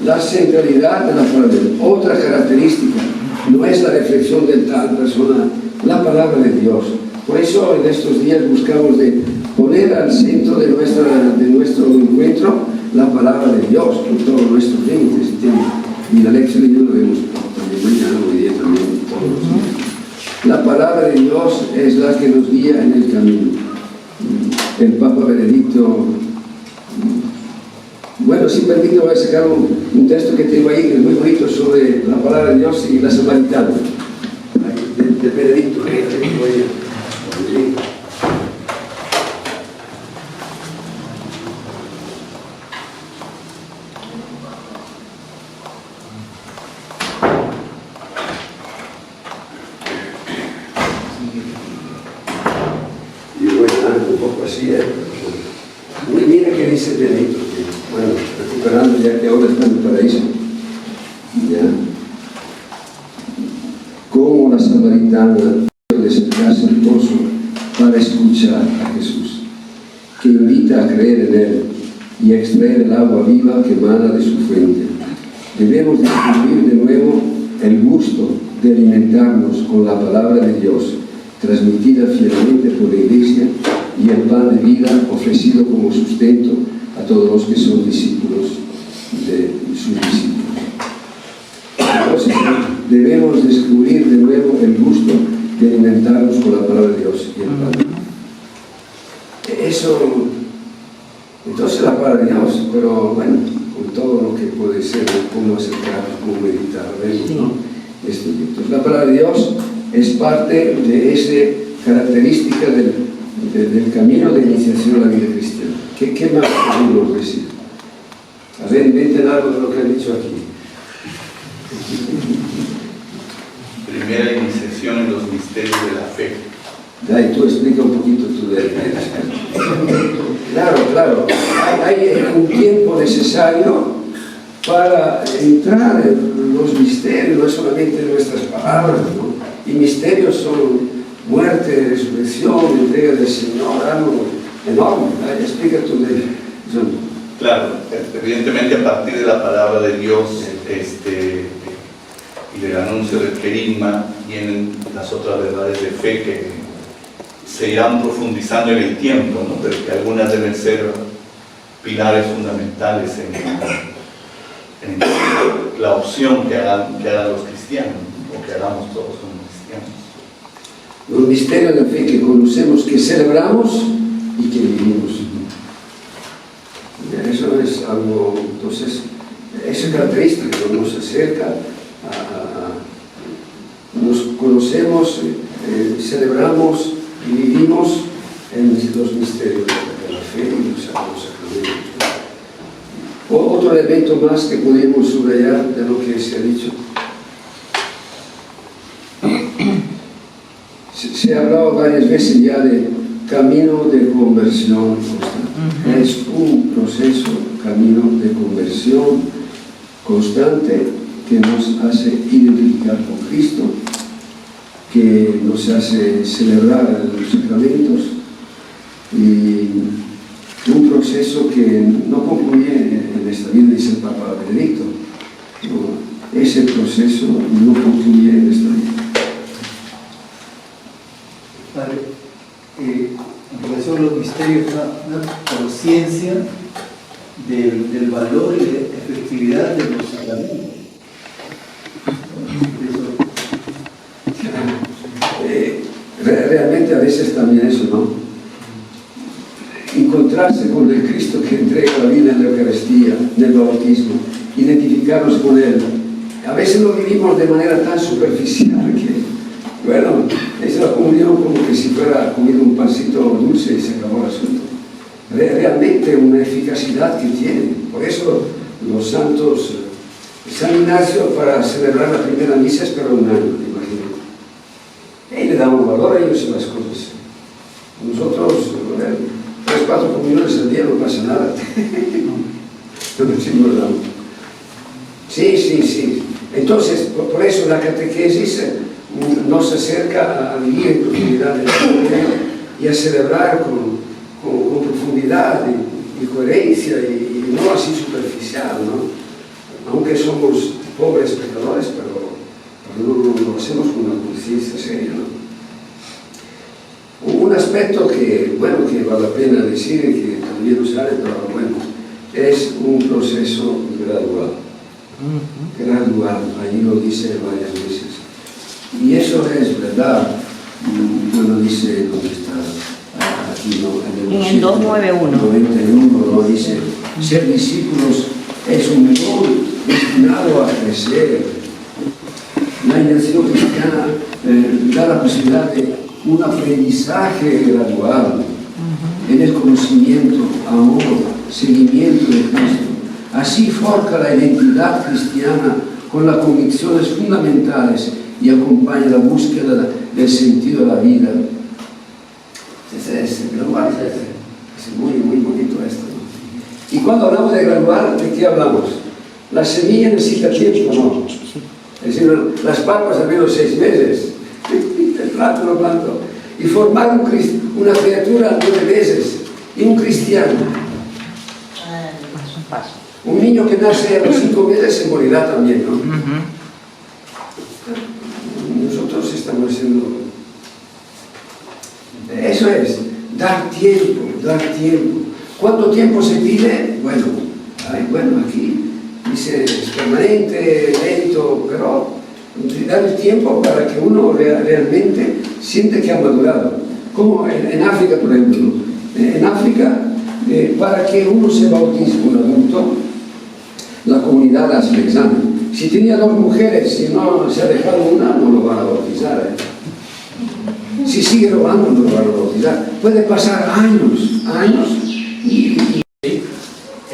La centralidad de la palabra de Dios. Otra característica no es la reflexión de tal persona, la palabra de Dios. Por eso en estos días buscamos de poner al centro de nuestro encuentro la palabra de Dios con todos nuestros límites. Y la lección de Dios lo vemos también mañana, hoy día también, todos los días. La palabra de Dios es la que nos guía en el camino. El Papa Benedicto, bueno, si permito, voy a sacar un texto que tengo ahí que es muy bonito sobre la palabra de Dios y la samaritana. De Benedicto, y voy a dar un poco así, mira que dice Benedicto, que, bueno, recuperando ya que ahora está en el paraíso, ya, como la samaritana de acercarse al pozo para escuchar a Jesús, que invita a creer en Él y a extraer el agua viva que emana de su fuente. Debemos descubrir de nuevo el gusto de alimentarnos con la palabra de Dios, transmitida fielmente por la Iglesia, y el pan de vida ofrecido como sustento a todos los que son discípulos de sus discípulos. Entonces, debemos descubrir de nuevo el gusto de alimentarnos con la palabra de Dios y el pan de vida. Eso, entonces la palabra de Dios, pero bueno, con todo lo que puede ser, cómo acercarnos, cómo meditar, vemos, ¿no? Entonces, la palabra de Dios es parte de esa característica del camino de iniciación a la vida cristiana. ¿Qué más podemos decir? A ver, inventen algo de lo que han dicho aquí. Primera iniciación en los misterios de la fe. Y tú explica un poquito tu de Claro. Hay un tiempo necesario para entrar en los misterios, no es solamente nuestras palabras, ¿no? Y misterios son muerte, resurrección, entrega del Señor, algo enorme. Explica tú de eso. Claro, evidentemente a partir de la palabra de Dios y del anuncio del querigma vienen las otras verdades de fe que se irán profundizando en el tiempo, ¿no? Pero que algunas deben ser pilares fundamentales en la opción que hagan los cristianos, o que hagamos todos como cristianos. Los misterios de la fe que conocemos, que celebramos y que vivimos. Eso es algo, entonces, esa característica que nos acerca nos conocemos, celebramos y vivimos en los misterios de la fe y los sacramentos. Otro elemento más que podemos subrayar de lo que se ha dicho. Se ha hablado varias veces ya de camino de conversión constante. Es un proceso, camino de conversión constante que nos hace identificar con Cristo, que nos hace celebrar los sacramentos, y un proceso que no concluye en esta vida, dice el Papa Benedicto. No, ese proceso no concluye en esta vida. Padre, en relación a los misterios, una conciencia del valor y de efectividad de los sacramentos. Realmente a veces también eso, ¿no? Encontrarse con el Cristo que entrega la vida en la Eucaristía, en el bautismo, identificarnos con Él. A veces lo vivimos de manera tan superficial que, bueno, es la comunión como que si fuera comido un pancito dulce y se acabó el asunto. Realmente una eficacidad que tiene. Por eso los santos, San Ignacio para celebrar la primera misa espera un año, imagínate. Y le damos valor a ellos en las cosas. Nosotros, 3 o 4 comuniones al día no pasa nada. No nos engordamos. Sí. Entonces, por eso la catequesis nos acerca a vivir en profundidad de la fe y a celebrar con profundidad y coherencia y no así superficial, ¿no? Aunque somos pobres pecadores, pero lo hacemos con una conciencia seria, ¿no? Un aspecto que, bueno, que vale la pena decir y que también lo saben, pero bueno, es un proceso gradual. Allí lo dice varias veces. Y eso es verdad. Bueno, dice, ¿dónde está? Aquí, ¿no? En el 291. 91 lo dice. Ser discípulos es un don destinado a crecer. La iniciación cristiana da la posibilidad de un aprendizaje gradual en el conocimiento, amor, seguimiento de Cristo. Así forja la identidad cristiana con las convicciones fundamentales y acompaña la búsqueda del sentido de la vida. Es gradual, es muy bonito esto, ¿no? Y cuando hablamos de gradual, ¿de qué hablamos? La semilla necesita tiempo, ¿no? Es decir, las papas al menos 6 meses. El plátano plantó. Y formar una criatura 9 meses. Y un cristiano. Un niño que nace a los 5 meses se morirá también, ¿no? Nosotros estamos haciendo... Eso es, dar tiempo. ¿Cuánto tiempo se pide? Bueno, aquí dice es permanente, lento, pero dar el tiempo para que uno realmente siente que ha madurado. Como en África, por ejemplo, ¿no? En África, para que uno se bautice, un adulto, la comunidad hace el examen. Si tenía 2 mujeres y no se ha dejado una, no lo van a bautizar. Si sigue robando, no lo van a bautizar. Puede pasar años y...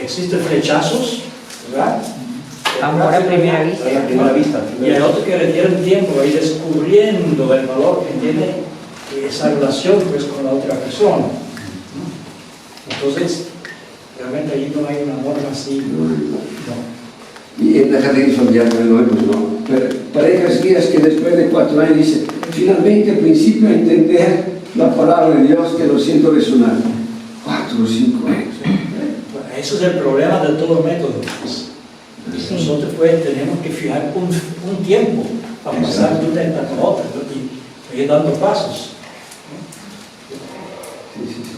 Existen flechazos, ¿verdad? Amor a primera vista. Y hay otros que requieren tiempo, ir descubriendo el valor que tiene esa relación pues, con la otra persona. Entonces, realmente allí no hay una norma así. No. Y en la catequesis familiar no lo vemos, ¿no? Pero parejas guías que después de 4 años dicen, finalmente al principio a entender la palabra de Dios que lo siento resonar. 4 o 5 años. Eso es el problema de todo método. Sí. Nosotros pues tenemos que fijar un tiempo para pasar de una etapa a otra y ir dando pasos.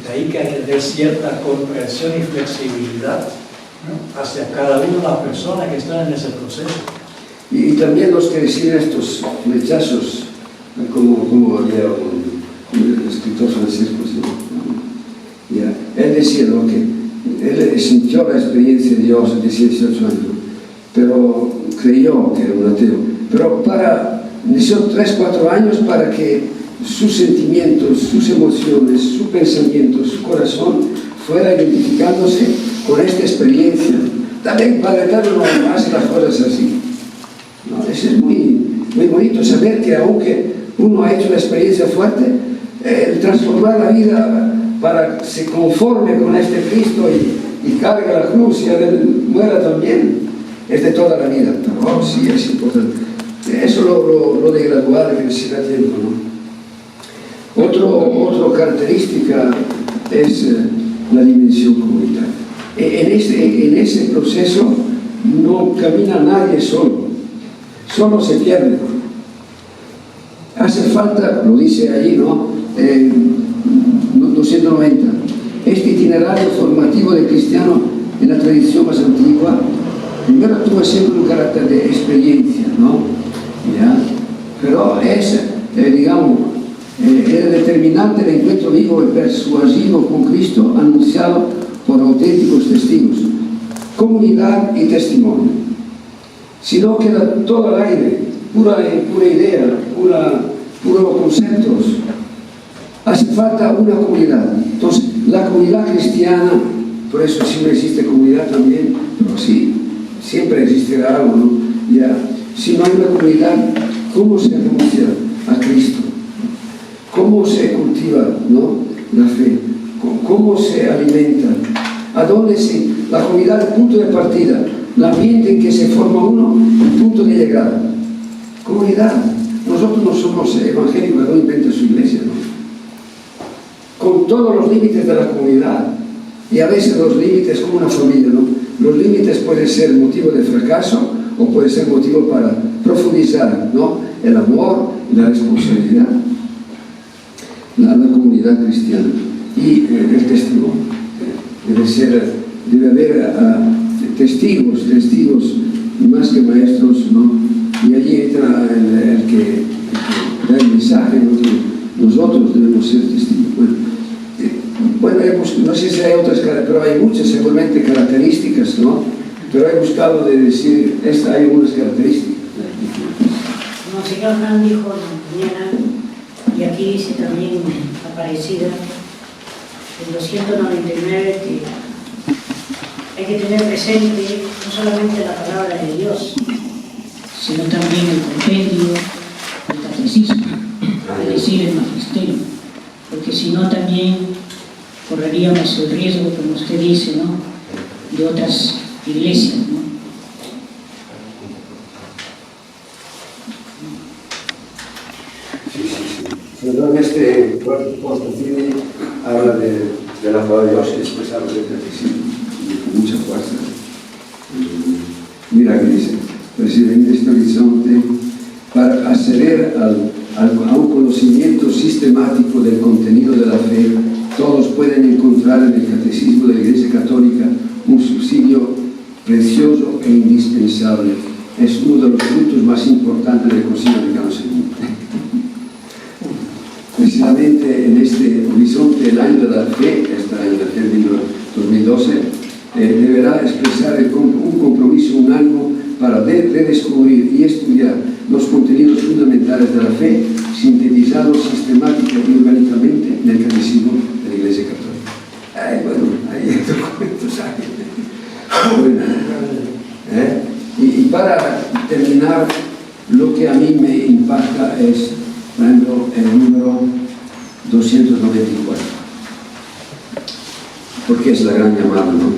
De ahí que hay que tener cierta comprensión y flexibilidad, ¿no? Hacia cada una de las personas que están en ese proceso. Y también los que reciben estos flechazos, como había un escritor francés, pues, él decía ¿no? que él sintió la experiencia de Dios de 18 años, pero creyó que era un ateo. Pero necesitó 3 o 4 años para que sus sentimientos, sus emociones, su pensamiento, su corazón fuera identificándose con esta experiencia. También Padre Eterno no hace las cosas así. ¿No? Eso es muy bonito saber que aunque uno ha hecho una experiencia fuerte, el transformar la vida para que se conforme con este Cristo y cargue la cruz y muera también, es de toda la vida. Pero sí es importante. Eso lo de graduar que necesita tiempo, ¿no? Otra característica es la dimensión comunitaria. En ese proceso no camina nadie solo se pierde. Hace falta, lo dice allí, ¿no? 290. Este itinerario formativo del cristiano en la tradición más antigua, primero tuvo siempre un carácter de experiencia, ¿no? ¿Ya? Pero es, digamos, era determinante el encuentro vivo y persuasivo con Cristo anunciado por auténticos testigos, comunidad y testimonio. Si no queda todo al aire, pura idea, puros conceptos. Hace falta una comunidad. Entonces, la comunidad cristiana, por eso siempre existe comunidad también, pero sí, siempre existirá algo, ¿no? Ya, si no hay una comunidad, ¿cómo se anuncia a Cristo? ¿Cómo se cultiva, ¿no?, la fe? ¿Cómo se alimenta? ¿A dónde la comunidad, el punto de partida, el ambiente en que se forma uno, el punto de llegada? Comunidad. Nosotros no somos evangélicos, no inventa su iglesia, ¿no? Con todos los límites de la comunidad, y a veces los límites como una familia, ¿no? Los límites pueden ser motivo de fracaso o puede ser motivo para profundizar, ¿no?, el amor y la responsabilidad. La comunidad cristiana y el testimonio. Debe haber testigos más que maestros, ¿no? Y allí entra el que da el mensaje, ¿no? Nosotros debemos ser testigos. Bueno, no sé si hay otras, pero hay muchas seguramente características, ¿no? Pero he buscado de decir, hay algunas características. Monseñor Han dijo mañana, y aquí dice también Aparecida, en 299, que hay que tener presente no solamente la palabra de Dios, sino también el compendio, el catecismo, es decir, el magisterio, porque si no también correríamos el riesgo, como usted dice, ¿no?, de otras iglesias, ¿no? Perdón, este cuarto tiene, habla de la palabra de Dios y después habla del catecismo con mucha fuerza. Mira que dice, presidente, este horizonte, para acceder a un conocimiento sistemático del contenido de la fe, todos pueden encontrar en el catecismo de la Iglesia Católica un subsidio precioso e indispensable. Es uno de los frutos más importantes del Concilio Vaticano II. Precisamente en este horizonte, el año de la fe, este año de la fe 2012, deberá expresar un compromiso unánime para redescubrir y estudiar los contenidos fundamentales de la fe, sintetizados sistemática y orgánicamente en el catecismo de la Iglesia Católica. Bueno, hay documentos ahí. Bueno, y para terminar, lo que a mí me impacta es, por ejemplo, el número 294, porque es la gran llamada, ¿no?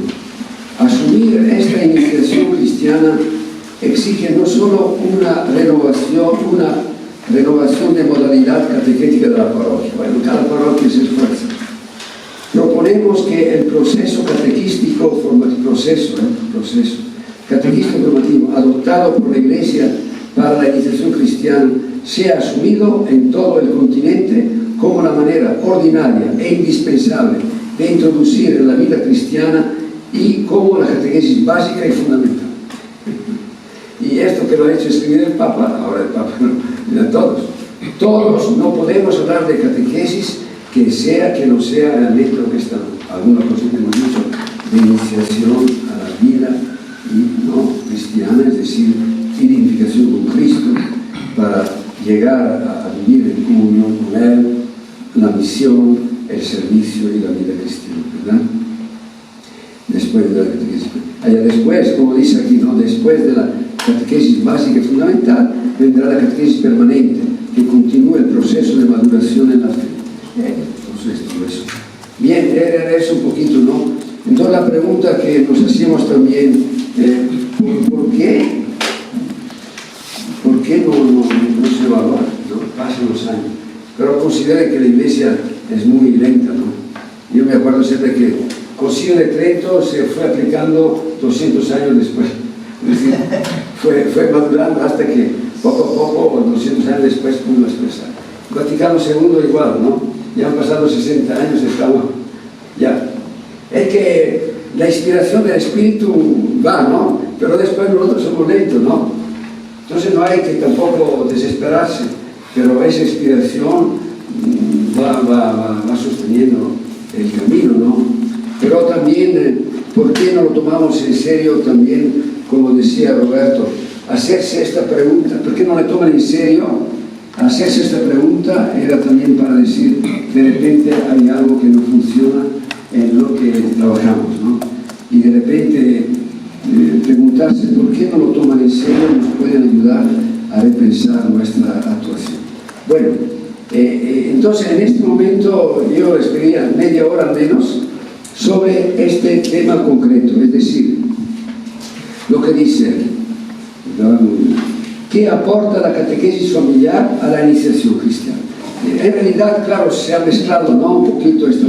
Asumir esta iniciación cristiana exige no solo una renovación de modalidad catequética de la parroquia. Bueno, cada parroquia se esfuerza. Proponemos que el proceso catequístico formativo, catequístico formativo adoptado por la Iglesia para la iniciación cristiana sea asumido en todo el continente como la manera ordinaria e indispensable de introducir en la vida cristiana y como la catequesis básica y fundamental. Y esto que lo ha hecho escribir el Papa, ahora el Papa no, todos no podemos hablar de catequesis que no sea realmente lo que está, alguna cosa que hemos dicho, de iniciación a la vida no cristiana, es decir, identificación con Cristo, para llegar a vivir en comunión con Él, la misión, el servicio y la vida cristiana, ¿verdad? Después de la catequesis. Allá después, como dice aquí, ¿no?, después de la catequesis básica y fundamental, vendrá la catequesis permanente, que continúa el proceso de maduración en la fe. Entonces, todo eso. Bien, era eso un poquito, ¿no? Entonces, la pregunta que nos hacíamos también, ¿por qué qué no se valora? ¿No? Pasan los años. Pero consideren que la iglesia es muy lenta, ¿no? Yo me acuerdo siempre que Concilio de Trento se fue aplicando 200 años después. Es decir, fue madurando hasta que poco a poco, 200 años después, pudo expresar. Vaticano II igual, ¿no? Ya han pasado 60 años, estamos ya. Es que la inspiración del Espíritu va, ¿no? Pero después nosotros somos lentos, ¿no? Entonces no hay que tampoco desesperarse, pero esa inspiración va sosteniendo el camino, ¿no? Pero también, ¿por qué no lo tomamos en serio también, como decía Roberto, hacerse esta pregunta? ¿Por qué no le toman en serio? Hacerse esta pregunta era también para decir, de repente hay algo que no funciona en lo que trabajamos, ¿no? Y de repente preguntarse por qué no lo toman en serio nos pueden ayudar a repensar nuestra actuación. Bueno, entonces en este momento yo les pediría media hora al menos sobre este tema concreto, es decir, lo que dice, ¿qué aporta la catequesis familiar a la iniciación cristiana? En realidad, claro, se ha mezclado, ¿no?, un poquito esto,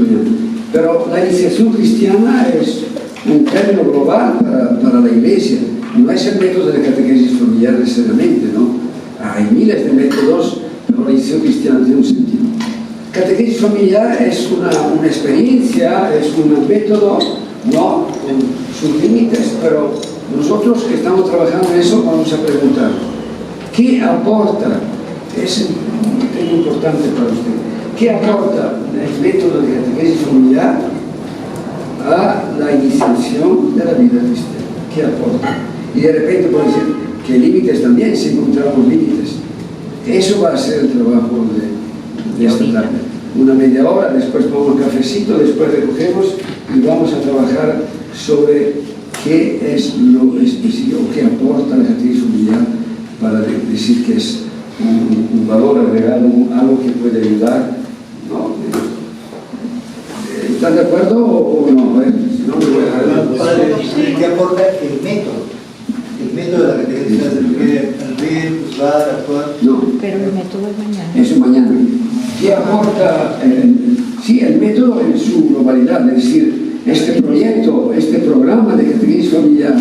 pero la iniciación cristiana es un término global para la Iglesia, no es el método de catequesis familiar necesariamente, ¿no? Hay miles de métodos, pero la iniciación cristiana tiene un sentido. Catequesis familiar es una experiencia, es un método, no con sus límites, pero nosotros que estamos trabajando en eso vamos a preguntar, ¿qué aporta? Es un tema importante para usted. ¿Qué aporta el método de catequesis familiar a la iniciación de la vida cristiana? ¿Qué aporta? Y de repente puede decir que límites también, si encontramos límites. Eso va a ser el trabajo de esta tarde. Una media hora, después tomamos un cafecito, después recogemos y vamos a trabajar sobre qué es lo específico, qué aporta la catequesis familiar para decir que es un valor agregado, algo que puede ayudar, ¿no? ¿Están de acuerdo o no? Si no, me voy a dejar. Padre, ¿qué aporta el método? El método de la catequesis, al ver, juzgar, actuar. No. Pero el método es mañana. Eso mañana. ¿Qué aporta? Sí, el método en su globalidad, es decir, este proyecto, este programa de catequesis familiar,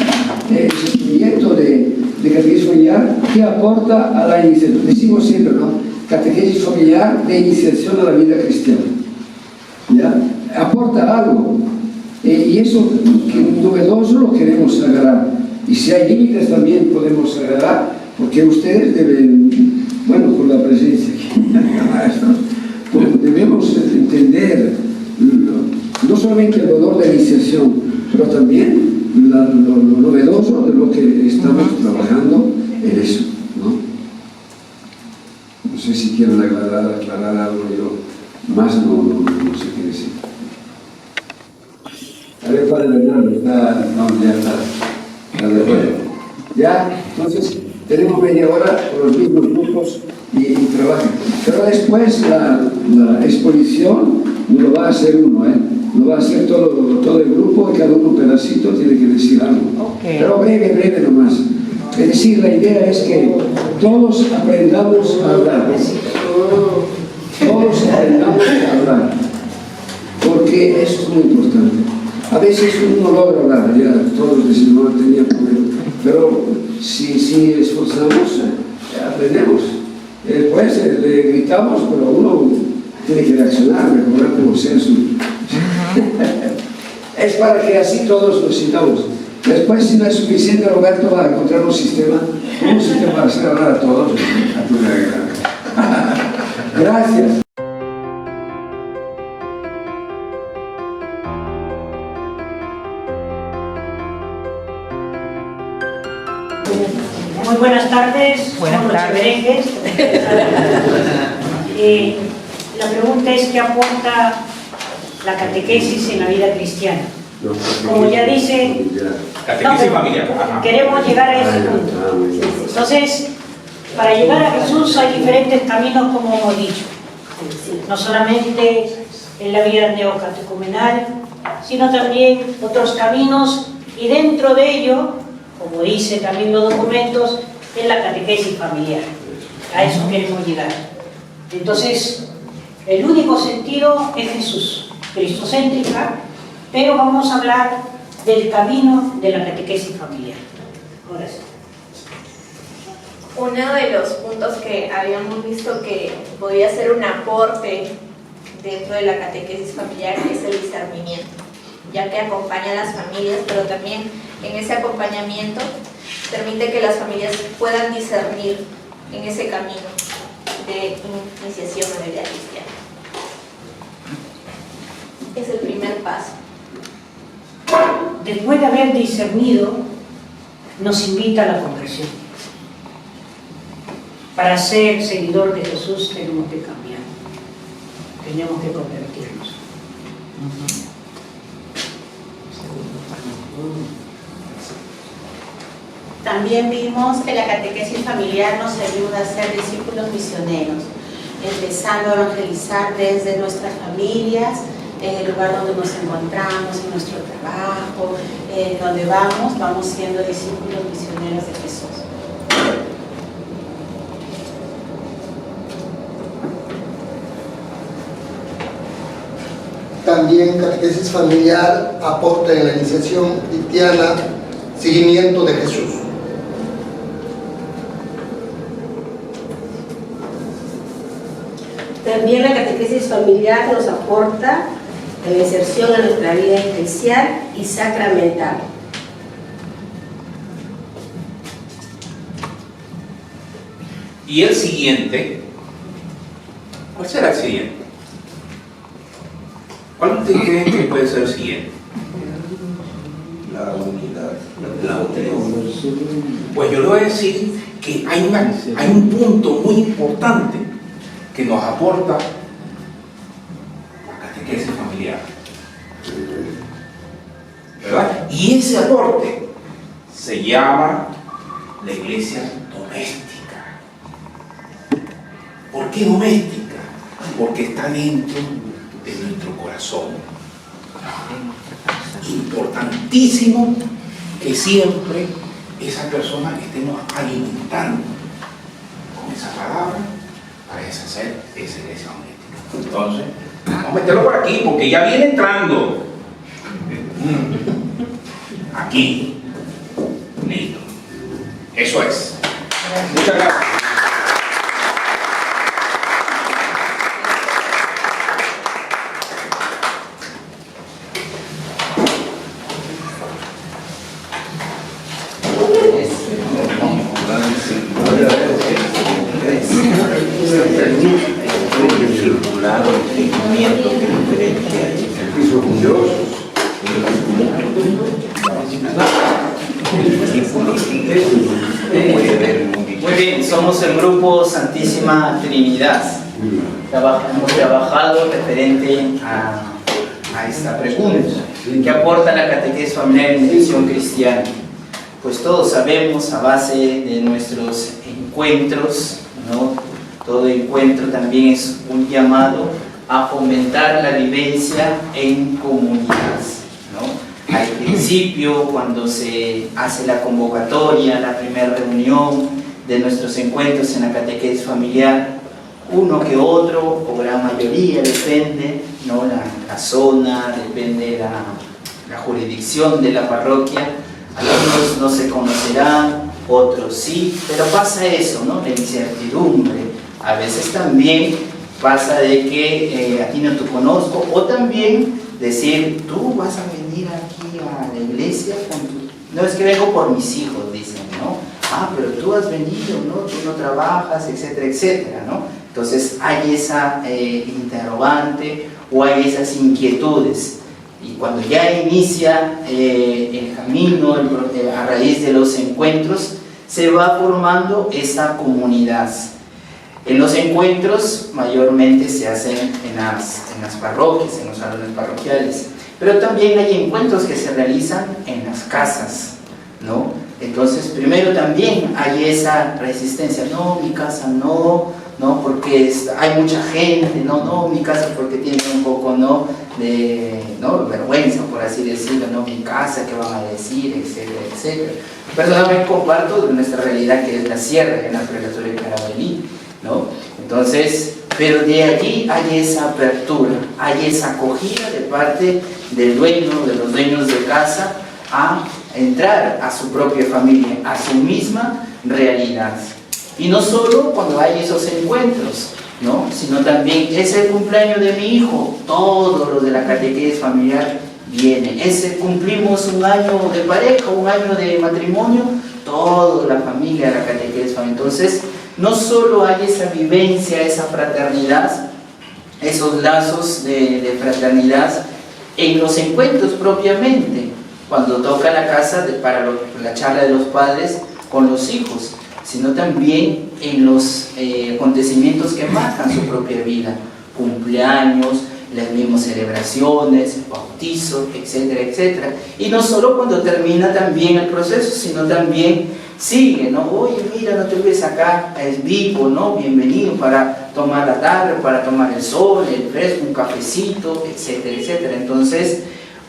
este proyecto de catequesis familiar, ¿qué aporta a la iniciación? Decimos siempre, ¿no? Catequesis familiar de iniciación a la vida cristiana. ¿Ya? Aporta algo. Y eso que novedoso lo queremos agarrar. Y si hay límites también podemos agarrar, porque ustedes deben, bueno, con la presencia aquí de maestros, debemos entender no solamente el valor de la iniciación, pero también lo novedoso de lo que estamos trabajando en eso, ¿no? No sé si quieren aclarar algo, yo más no sé qué decir. A ver, Padre Bernardo, ya está de acuerdo. Ya, entonces tenemos media hora con los mismos grupos y trabajan. Pero después la exposición no lo va a hacer uno, lo va a hacer todo el grupo y cada uno un pedacito tiene que decir algo. Okay. Pero breve nomás. Es decir, la idea es que todos aprendamos a hablar. Todos aprendamos a hablar. Porque eso es muy importante. A veces uno logra hablar, ya todos decimos, no tenía problema. Pero si esforzamos, aprendemos. Después le gritamos, pero uno tiene que reaccionar, mejorar como sea su... Es para que así todos lo sintamos. Después, si no es suficiente, Roberto va a encontrar un sistema para hacer hablar a todos. Gracias. Muy buenas tardes. Buenas tardes. La pregunta es: ¿qué aporta la catequesis en la vida cristiana? Como ya dice, Catequesis familiar. queremos llegar a ese punto. Entonces, para llegar a Jesús hay diferentes caminos, como hemos dicho. No solamente en la vida neocatecumenal, sino también otros caminos, y dentro de ello, como dice también los documentos, en la catequesis familiar. A eso queremos llegar. Entonces, el único sentido es Jesús, cristocéntrica, pero vamos a hablar del camino de la catequesis familiar. Ahora sí. Uno de los puntos que habíamos visto que podía ser un aporte dentro de la catequesis familiar es el discernimiento, ya que acompaña a las familias, pero también en ese acompañamiento permite que las familias puedan discernir en ese camino de iniciación a la vida cristiana. Es el primer paso. Después de haber discernido, nos invita a la conversión. Para ser seguidor de Jesús tenemos que cambiar, tenemos que convertirnos. También vimos que la catequesis familiar nos ayuda a ser discípulos misioneros, empezando a evangelizar desde nuestras familias, en el lugar donde nos encontramos, en nuestro trabajo, donde vamos siendo discípulos misioneros de Jesús. También catequesis familiar aporta en la iniciación cristiana seguimiento de Jesús. También la catequesis familiar nos aporta en la inserción a nuestra vida eclesial y sacramental. Y el siguiente, ¿cuál será el siguiente? ¿Cuál ustedes creen que puede ser el siguiente? La unidad. La unidad. Pues yo le voy a decir que hay un punto muy importante que nos aporta la catequesis familiar, ¿verdad? Y ese aporte se llama la iglesia doméstica. ¿Por qué doméstica? Porque está dentro de nuestro corazón. Importantísimo que siempre esa persona que estemos alimentando con esa palabra para deshacer esa iglesia doméstica. Entonces, vamos a meterlo por aquí porque ya viene entrando. Aquí. Listo. Eso es. Muchas gracias. Muy bien, somos el grupo Santísima Trinidad. Hemos trabajado referente a esta pregunta. ¿Qué aporta la catequesis familiar en la misión cristiana? Pues todos sabemos, a base de nuestros encuentros, ¿no? Todo encuentro también es un llamado a fomentar la vivencia en comunidad, ¿no? Al principio, cuando se hace la convocatoria, la primera reunión de nuestros encuentros en la catequesis familiar, uno que otro, o gran mayoría, depende, ¿no? la zona, depende la jurisdicción de la parroquia. Algunos no se conocerán, otros sí, pero pasa eso, ¿no? La incertidumbre. A veces también pasa de que a ti no te conozco, o también decir, tú vas a venir aquí a la iglesia con tu... No, es que vengo por mis hijos, dicen, ¿no? Ah, pero tú has venido, ¿no? Tú no trabajas, etcétera, etcétera, ¿no? Entonces hay esa interrogante o hay esas inquietudes. Y cuando ya inicia el camino, a raíz de los encuentros, se va formando esa comunidad. En los encuentros mayormente se hacen en las parroquias, en los salones parroquiales, pero también hay encuentros que se realizan en las casas, ¿no? Entonces primero también hay esa resistencia, no, mi casa no, porque hay mucha gente, no, mi casa porque tiene un poco, no, ¿no? vergüenza, por así decirlo, ¿no? Mi casa, qué van a decir, etcétera, etcétera. Personalmente comparto de nuestra realidad, que es la sierra, en la preparatoria de Carabalí, ¿no? Entonces, pero de allí hay esa apertura, hay esa acogida de parte del dueño, de los dueños de casa, a entrar a su propia familia, a su misma realidad. Y no solo cuando hay esos encuentros, ¿no? Sino también es el cumpleaños de mi hijo, todo lo de la catequesis familiar viene. Cumplimos un año de pareja, un año de matrimonio, toda la familia de la catequesis familiar. Entonces, no solo hay esa vivencia, esa fraternidad, esos lazos de fraternidad en los encuentros propiamente, cuando toca la casa para la charla de los padres con los hijos, sino también en los acontecimientos que marcan su propia vida, cumpleaños, las mismas celebraciones, bautizos, etcétera, etcétera. Y no solo cuando termina también el proceso, sino también sigue, ¿no? Oye, mira, no te olvides acá, es vivo, ¿no? Bienvenido para tomar la tarde, para tomar el sol, el fresco, un cafecito, etcétera, etcétera. Entonces,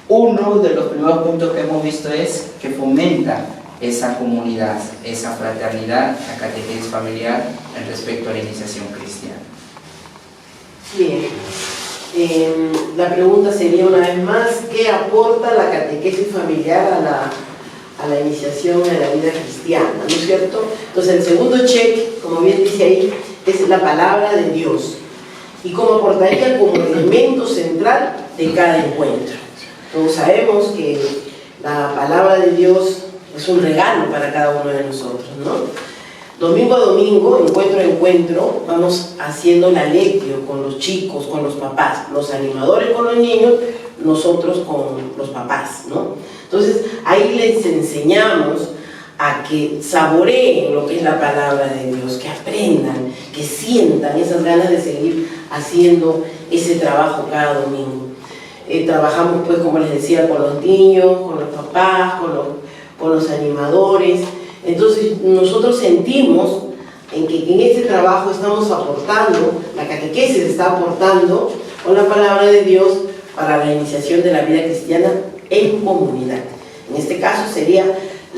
uno de los primeros puntos que hemos visto es que fomenta esa comunidad, esa fraternidad, la catequesis familiar en respecto a la iniciación cristiana. Bien, la pregunta sería una vez más, ¿qué aporta la catequesis familiar a la iniciación en la vida cristiana? ¿No es cierto? Entonces el segundo check, como bien dice ahí, es la palabra de Dios y cómo aportaría como elemento central de cada encuentro. Todos sabemos que la palabra de Dios es un regalo para cada uno de nosotros, ¿no? Domingo a domingo, encuentro a encuentro, vamos haciendo la lectio con los chicos, con los papás, los animadores con los niños, nosotros con los papás, ¿no? Entonces, ahí les enseñamos a que saboreen lo que es la palabra de Dios, que aprendan, que sientan esas ganas de seguir haciendo ese trabajo cada domingo. Trabajamos, pues, como les decía, con los niños, con los papás, con los animadores. Entonces nosotros sentimos en que en este trabajo estamos aportando, la catequesis está aportando con la palabra de Dios para la iniciación de la vida cristiana en comunidad. En este caso sería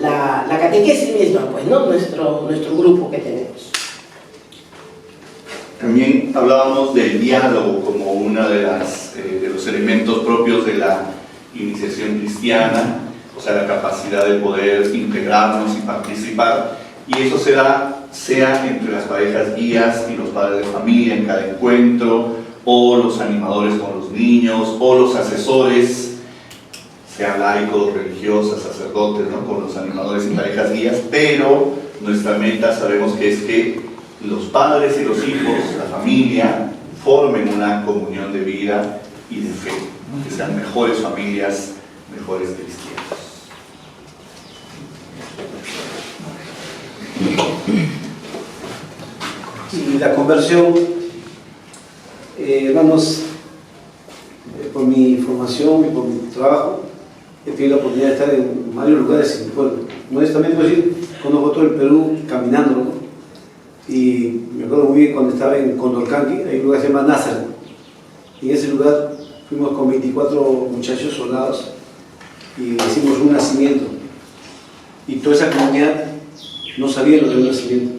la catequesis misma, pues, ¿no? Nuestro grupo que tenemos. También hablábamos del diálogo como uno de los elementos propios de la iniciación cristiana, o sea, la capacidad de poder integrarnos y participar, y eso se da sea entre las parejas guías y los padres de familia en cada encuentro, o los animadores con los niños, o los asesores, sean laicos, religiosas, sacerdotes, ¿no? Con los animadores y parejas guías, pero nuestra meta sabemos que es que los padres y los hijos, la familia, formen una comunión de vida y de fe, que sean mejores familias, mejores cristianos. Y la conversión, hermanos, por mi formación y por mi trabajo, he tenido la oportunidad de estar en varios lugares en mi pueblo. Modestamente puedo decir, conozco todo el Perú caminando, ¿no? Y me acuerdo muy bien cuando estaba en Condorcanqui, hay un lugar que se llama Nazareth. Y en ese lugar fuimos con 24 muchachos soldados y hicimos un nacimiento. Y toda esa comunidad no sabía lo de un nacimiento.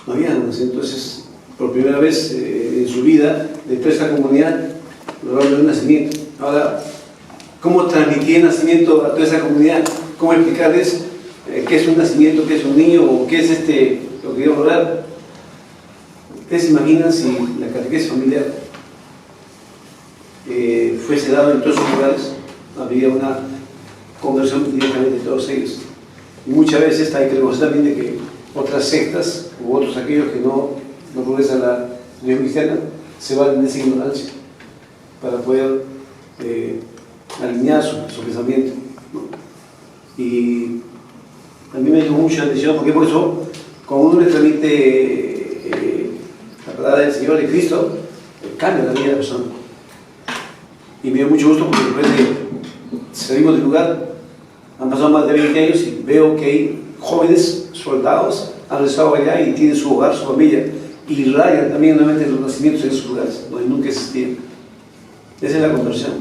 No había nacimiento. Entonces, por primera vez en su vida, de toda esa comunidad, lograron de un nacimiento. Ahora, ¿cómo transmitir el nacimiento a toda esa comunidad? ¿Cómo explicarles qué es un nacimiento, qué es un niño o qué es lo que queremos lograr? ¿Ustedes se imaginan si la catequesis familiar fuese dado en todos esos lugares? Habría una conversión directamente de todos ellos. Y muchas veces hay que reconocer también de que otras sectas u otros aquellos que no progresan la religión cristiana se van en esa ignorancia para poder alinear su pensamiento, ¿no? Y a mí me dio mucha atención porque por eso cuando uno le transmite la palabra del Señor de Cristo, cambia la vida de la persona. Y me dio mucho gusto porque después salimos del lugar, han pasado más de 20 años y veo que hay jóvenes soldados han estado allá y tienen su hogar, su familia, y rayan también nuevamente los nacimientos en esos lugares donde nunca existían. Esa es la conversión.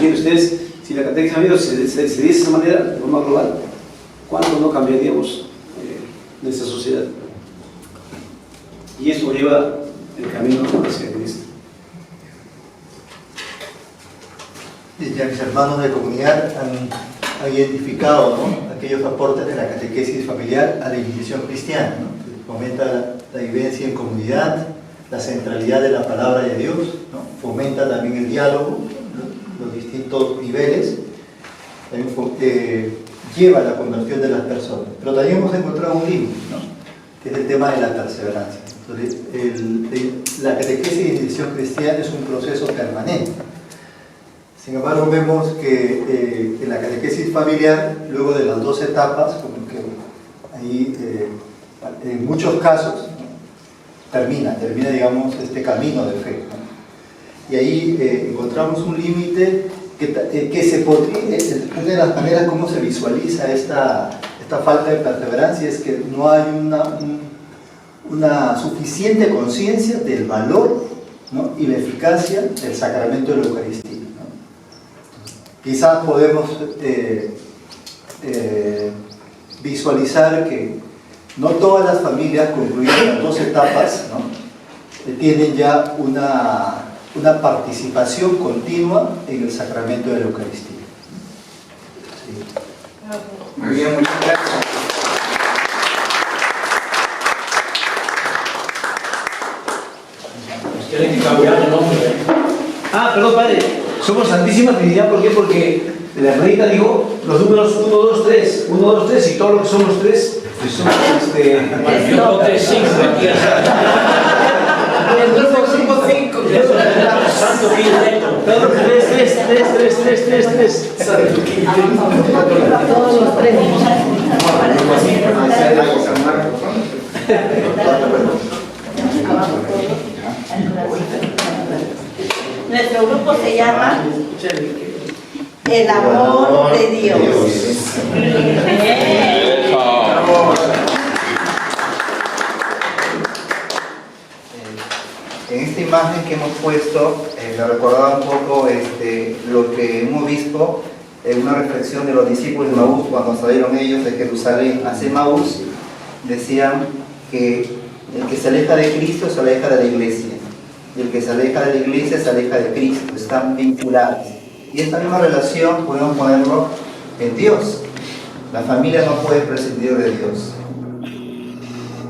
Miren ustedes, si la catequesis familiar se dice de esa manera, de forma global, ¿cuánto no cambiaríamos nuestra sociedad? Y esto lleva el camino hacia Cristo. Ya mis hermanos de comunidad han identificado, ¿no?, aquellos aportes de la catequesis familiar a la iniciación cristiana, ¿no?, que fomenta la vivencia en comunidad, la centralidad de la palabra de Dios, ¿no?, fomenta también el diálogo, ¿no?, los distintos niveles, también lleva a la conversión de las personas. Pero también hemos encontrado un límite, ¿no?, que es el tema de la perseverancia. Entonces, la catequesis de iniciación cristiana es un proceso permanente. Sin embargo, vemos que en la catequesis familiar, luego de las 2 etapas, como que ahí en muchos casos, ¿no?, termina, digamos, este camino de fe, ¿no? Y ahí encontramos un límite que se podría, una de las maneras como se visualiza esta falta de perseverancia es que no hay una suficiente conciencia del valor, ¿no?, y la eficacia del sacramento de la Eucaristía. Quizás podemos visualizar que no todas las familias concluidas las 2 etapas, ¿no?, tienen ya una participación continua en el sacramento de la Eucaristía. Sí. Muy bien, muchas gracias. Tienen que cambiar el nombre. Ah, perdón, padre. Somos Santísima Trinidad, ¿por qué? Porque la hermanita dijo los números 1, 2, 3, 1, 2, 3, y todo lo que son los 3, pues son Yo 3, 5. El grupo 5. Santo Quinteto. 3. Todos los 3. Nuestro grupo se llama El Amor de Dios. En esta imagen que hemos puesto, me recordaba un poco lo que hemos visto en una reflexión de los discípulos de Maús cuando salieron ellos de Jerusalén hacia Maús. Decían que el que se aleja de Cristo se aleja de la iglesia, y el que se aleja de la iglesia se aleja de Cristo, están vinculados. Y esta misma relación podemos ponerlo en Dios. La familia no puede prescindir de Dios.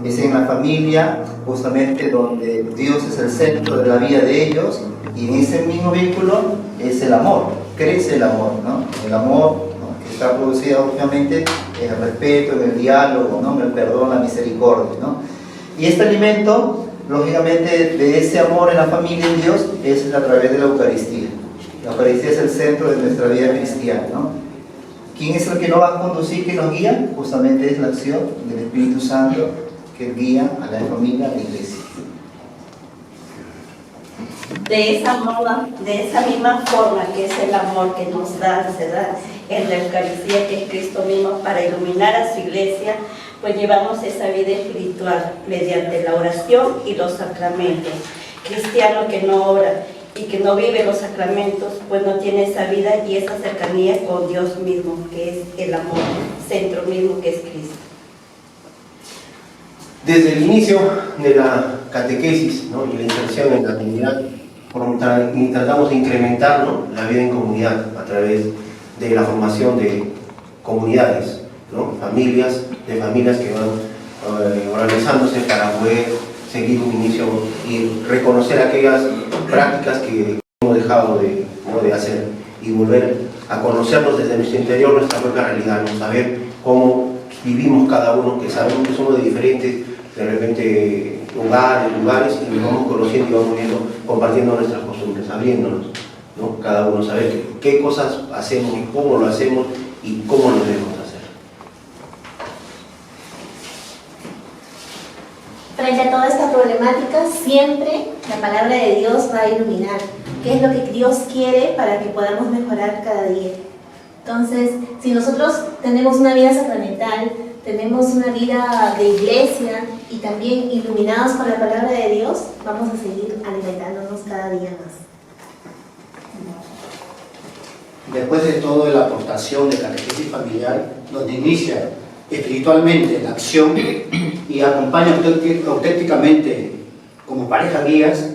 Es en la familia justamente donde Dios es el centro de la vida de ellos, y en ese mismo vínculo es el amor, crece el amor, ¿no? El amor, ¿no?, que está producido obviamente en el respeto, en el diálogo, ¿no?, en el perdón, la misericordia, ¿no? Y este alimento, lógicamente, de ese amor en la familia en Dios es a través de la Eucaristía. La Eucaristía es el centro de nuestra vida cristiana, ¿no? ¿Quién es el que nos va a conducir, que nos guía? Justamente es la acción del Espíritu Santo que guía a la familia, a la iglesia. De esa misma forma que es el amor que nos da, se da en la Eucaristía, que es Cristo mismo, para iluminar a su iglesia, pues llevamos esa vida espiritual mediante la oración y los sacramentos. Cristiano que no ora y que no vive los sacramentos, pues no tiene esa vida y esa cercanía con Dios mismo, que es el amor, centro mismo que es Cristo. Desde el inicio de la catequesis, ¿no?, y la inserción en la comunidad, tratamos de incrementar, ¿no?, la vida en comunidad a través de la formación de comunidades, ¿no?, familias que van organizándose para poder seguir un inicio y reconocer aquellas prácticas que hemos dejado de hacer y volver a conocernos desde nuestro interior, nuestra propia realidad, ¿no?, saber cómo vivimos cada uno, que sabemos que somos de diferentes, de repente, lugares, y nos vamos conociendo y vamos viendo, compartiendo nuestras costumbres, abriéndonos, ¿no?, cada uno saber qué cosas hacemos y cómo lo hacemos y cómo lo debemos hacer. Frente a toda esta problemática, siempre la palabra de Dios va a iluminar qué es lo que Dios quiere para que podamos mejorar cada día. Entonces, si nosotros tenemos una vida sacramental, tenemos una vida de iglesia y también iluminados con la palabra de Dios, vamos a seguir alimentándonos cada día más. después de toda la aportación de catequesis familiar, donde inicia espiritualmente la acción y acompaña auténticamente como pareja guías,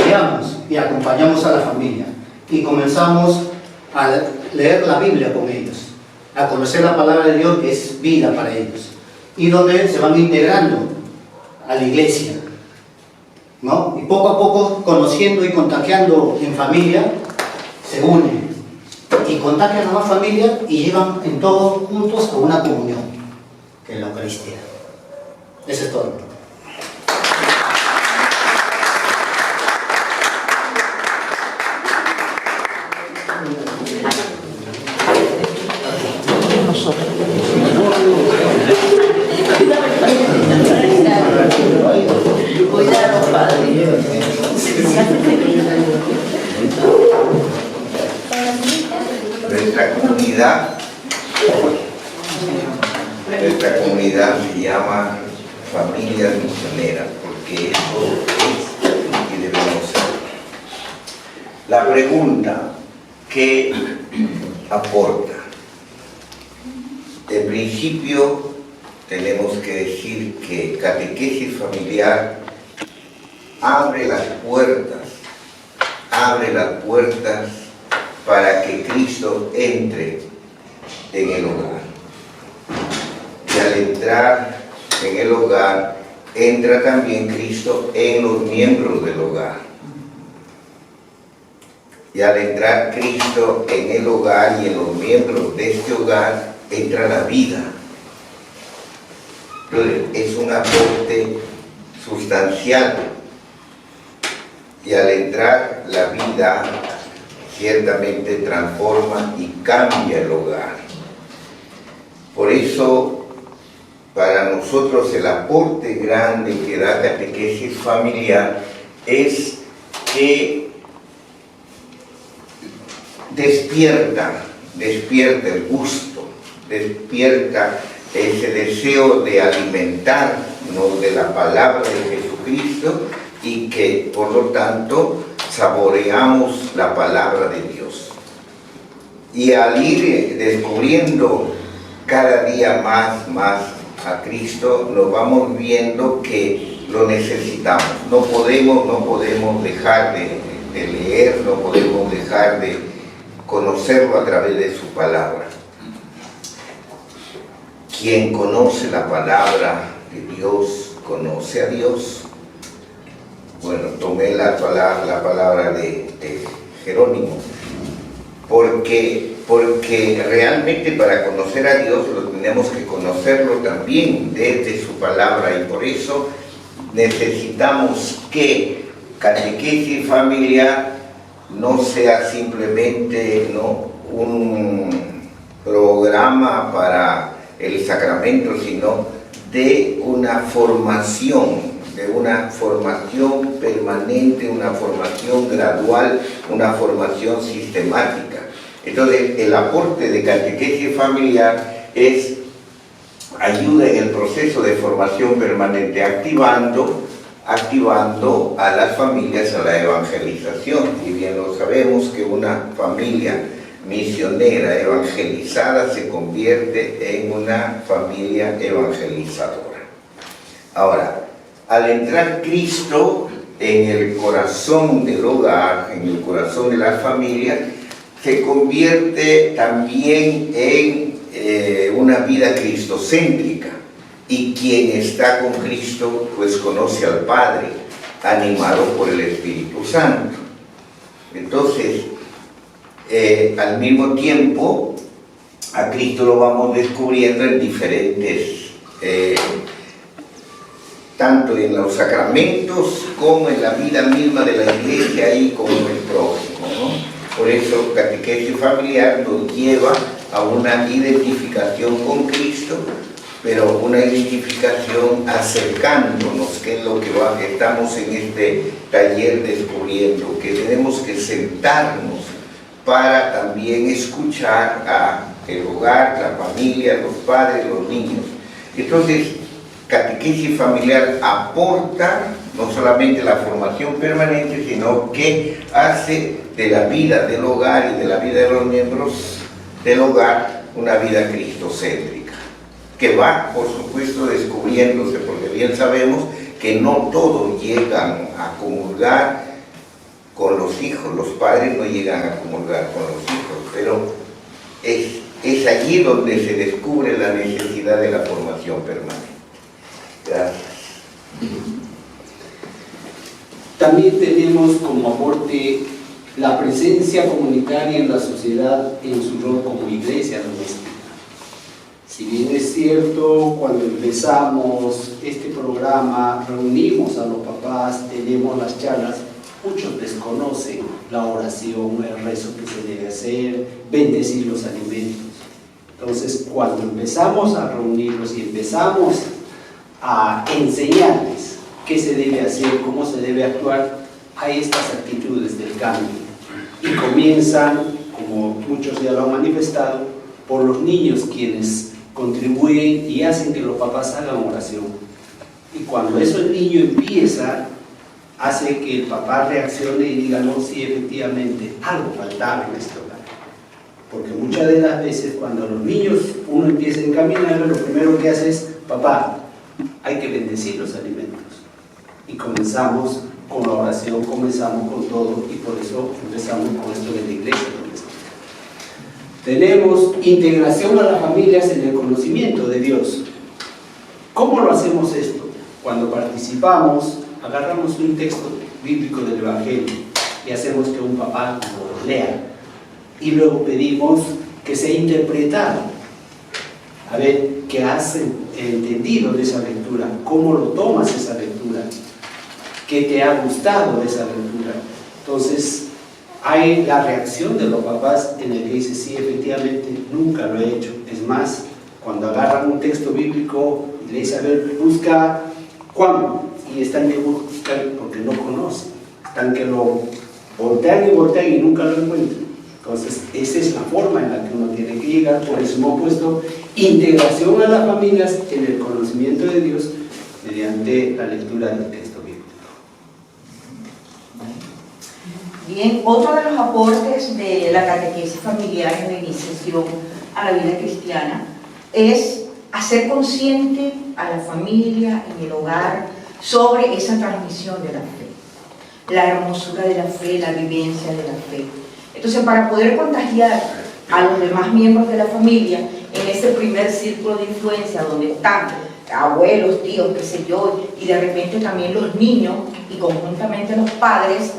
guiamos y acompañamos a la familia y comenzamos a leer la Biblia con ellos, a conocer la palabra de Dios, que es vida para ellos, y donde se van integrando a la iglesia, ¿no? Y poco a poco, conociendo y contagiando en familia, se unen y contagian a más familia y llevan en todos juntos a una comunión, que es la Eucaristía. Eso es todo. Nuestra comunidad se llama Familias Misioneras, porque eso es y debemos ser. La pregunta, ¿qué aporta? En principio, tenemos que decir que catequesis familiar abre las puertas para que Cristo entre en el hogar. Y al entrar en el hogar, entra también Cristo en los miembros del hogar. Y al entrar Cristo en el hogar y en los miembros de este hogar, entra la vida. Entonces, es un aporte sustancial. Y al entrar la vida, ciertamente transforma y cambia el hogar. Por eso, para nosotros el aporte grande que da catequesis familiar es que despierta el gusto, despierta ese deseo de alimentarnos de la palabra de Jesucristo y que por lo tanto saboreamos la palabra de Dios. Y al ir descubriendo cada día más a Cristo, nos vamos viendo que lo necesitamos. No podemos dejar de leer, no podemos dejar de conocerlo a través de su palabra. Quien conoce la palabra de Dios, conoce a Dios. Bueno, tomé la palabra de Jerónimo, porque realmente para conocer a Dios lo tenemos que conocerlo también desde su palabra, y por eso necesitamos que catequesis familiar no sea simplemente un programa para el sacramento, sino de una formación permanente, una formación gradual, una formación sistemática. Entonces, el aporte de catequesis familiar es ayuda en el proceso de formación permanente, activando a las familias a la evangelización. Y bien lo sabemos que una familia misionera evangelizada se convierte en una familia evangelizadora. Ahora, al entrar Cristo en el corazón del hogar, en el corazón de la familia, se convierte también en una vida cristocéntrica. Y quien está con Cristo, pues conoce al Padre, animado por el Espíritu Santo. Entonces, al mismo tiempo, a Cristo lo vamos descubriendo en diferentes, tanto en los sacramentos como en la vida misma de la iglesia y como en el prójimo, ¿no? Por eso, catequesis familiar nos lleva a una identificación con Cristo, pero una identificación acercándonos, que es lo que estamos en este taller descubriendo, que tenemos que sentarnos para también escuchar a el hogar, la familia, los padres, los niños. Entonces, catequesis familiar aporta no solamente la formación permanente, sino que hace de la vida del hogar y de la vida de los miembros del hogar una vida cristocéntrica, que va, por supuesto, descubriéndose, porque bien sabemos que no todos llegan a comulgar con los hijos, los padres no llegan a comulgar con los hijos, pero es allí donde se descubre la necesidad de la formación permanente. Gracias. También tenemos como aporte la presencia comunitaria en la sociedad en su rol como iglesia doméstica. Si bien es cierto, cuando empezamos este programa, reunimos a los papás, tenemos las charlas, muchos desconocen la oración, el rezo que se debe hacer, bendecir los alimentos. Entonces, cuando empezamos a reunirlos y empezamos a enseñarles qué se debe hacer, cómo se debe actuar, hay estas actitudes del cambio. Y comienzan, como muchos ya lo han manifestado, por los niños quienes contribuyen y hacen que los papás hagan oración. Y cuando eso el niño empieza, hace que el papá reaccione y diga, no, sí, efectivamente, algo faltaba en este hogar. Porque muchas de las veces cuando los niños, uno empieza a encaminarlo, lo primero que hace es, papá, hay que bendecir los alimentos. Y comenzamos con la oración, comenzamos con todo, y por eso empezamos con esto de la iglesia doméstica. Tenemos integración a las familias en el conocimiento de Dios. ¿Cómo lo hacemos esto? Cuando participamos, agarramos un texto bíblico del Evangelio y hacemos que un papá lo lea. Y luego pedimos que sea interpretado. A ver, ¿qué has entendido de esa lectura? ¿Cómo lo tomas esa lectura? ¿Qué te ha gustado de esa lectura? Entonces, hay la reacción de los papás en el que dice, sí, efectivamente, nunca lo he hecho. Es más, cuando agarran un texto bíblico y le dicen, a ver, busca Juan, y están que buscan porque no conocen, están que lo voltean y nunca lo encuentran. Entonces, esa es la forma en la que uno tiene que llegar. Por eso hemos puesto integración a las familias en el conocimiento de Dios mediante la lectura del texto bíblico. Bien, otro de los aportes de la catequesis familiar en la iniciación a la vida cristiana es hacer consciente a la familia en el hogar sobre esa transmisión de la fe, la hermosura de la fe, la vivencia de la fe. Entonces, para poder contagiar a los demás miembros de la familia en ese primer círculo de influencia donde están abuelos, tíos, qué sé yo, y de repente también los niños y conjuntamente los padres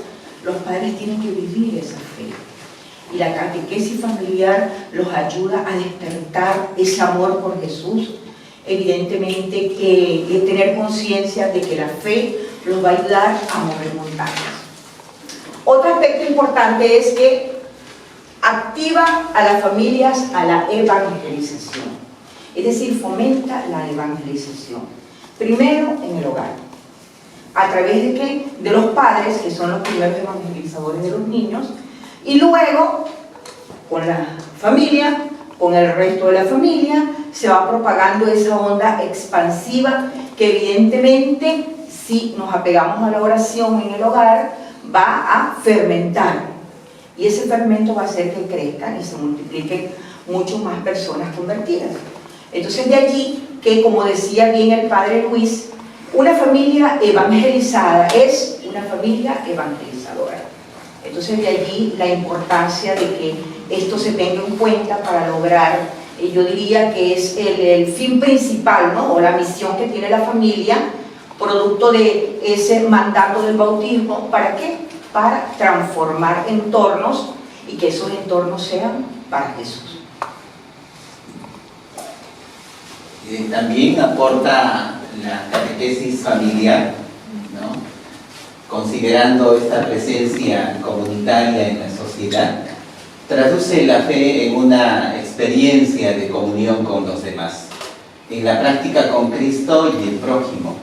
tienen que vivir esa fe. Y la catequesis familiar los ayuda a despertar ese amor por Jesús. Evidentemente que tener conciencia de que la fe los va a ayudar a mover montañas. Otro aspecto importante es que activa a las familias a la evangelización, es decir, fomenta la evangelización. Primero en el hogar, a través de ¿qué? De los padres, que son los primeros evangelizadores de los niños, y luego con la familia, con el resto de la familia, se va propagando esa onda expansiva que evidentemente, si nos apegamos a la oración en el hogar, va a fermentar. Y ese fermento va a hacer que crezcan y se multipliquen mucho más personas convertidas. Entonces de allí que, como decía bien el padre Luis, una familia evangelizada es una familia evangelizadora. Entonces de allí la importancia de que esto se tenga en cuenta para lograr, yo diría que es el fin principal, ¿no? O la misión que tiene la familia, producto de ese mandato del bautismo. ¿Para qué? Para transformar entornos y que esos entornos sean para Jesús. También aporta la catequesis familiar, ¿no? Considerando esta presencia comunitaria en la sociedad, traduce la fe en una experiencia de comunión con los demás, en la práctica con Cristo y el prójimo,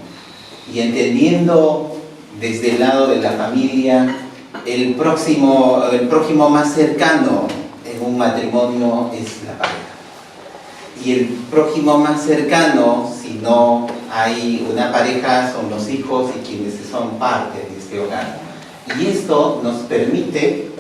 y entendiendo desde el lado de la familia el prójimo más cercano en un matrimonio es la pareja. Y el prójimo más cercano, si no hay una pareja, son los hijos y quienes son parte de este hogar. Y esto nos permite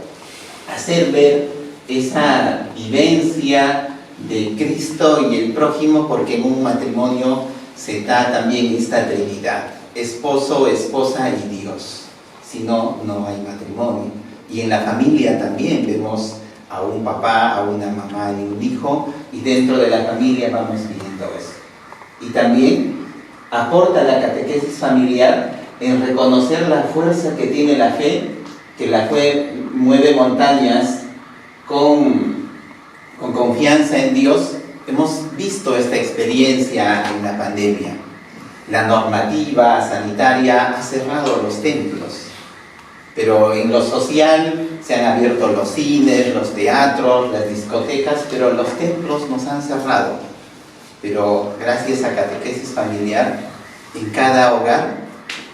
hacer ver esa vivencia de Cristo y el prójimo, porque en un matrimonio se da también esta trinidad: esposo, esposa y Dios. Si no, no hay matrimonio. Y en la familia también vemos a un papá, a una mamá y un hijo, y dentro de la familia vamos viendo eso. Y también aporta la catequesis familiar en reconocer la fuerza que tiene la fe, que la fe mueve montañas con confianza en Dios. Hemos visto esta experiencia en la pandemia. La normativa sanitaria ha cerrado los templos, pero en lo social se han abierto los cines, los teatros, las discotecas, pero los templos nos han cerrado. Pero gracias a catequesis familiar, en cada hogar,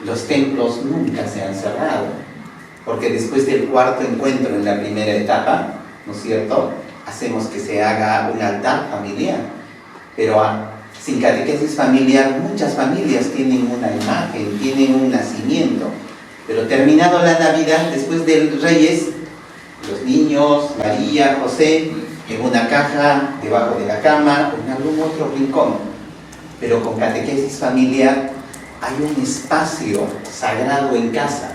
los templos nunca se han cerrado, porque después del cuarto encuentro en la primera etapa, ¿no es cierto?, hacemos que se haga un altar familiar. Pero sin catequesis familiar, muchas familias tienen una imagen, tienen un nacimiento. Pero terminado la Navidad, después del Reyes, los niños, María, José, en una caja, debajo de la cama, o en algún otro rincón. Pero con catequesis familiar hay un espacio sagrado en casa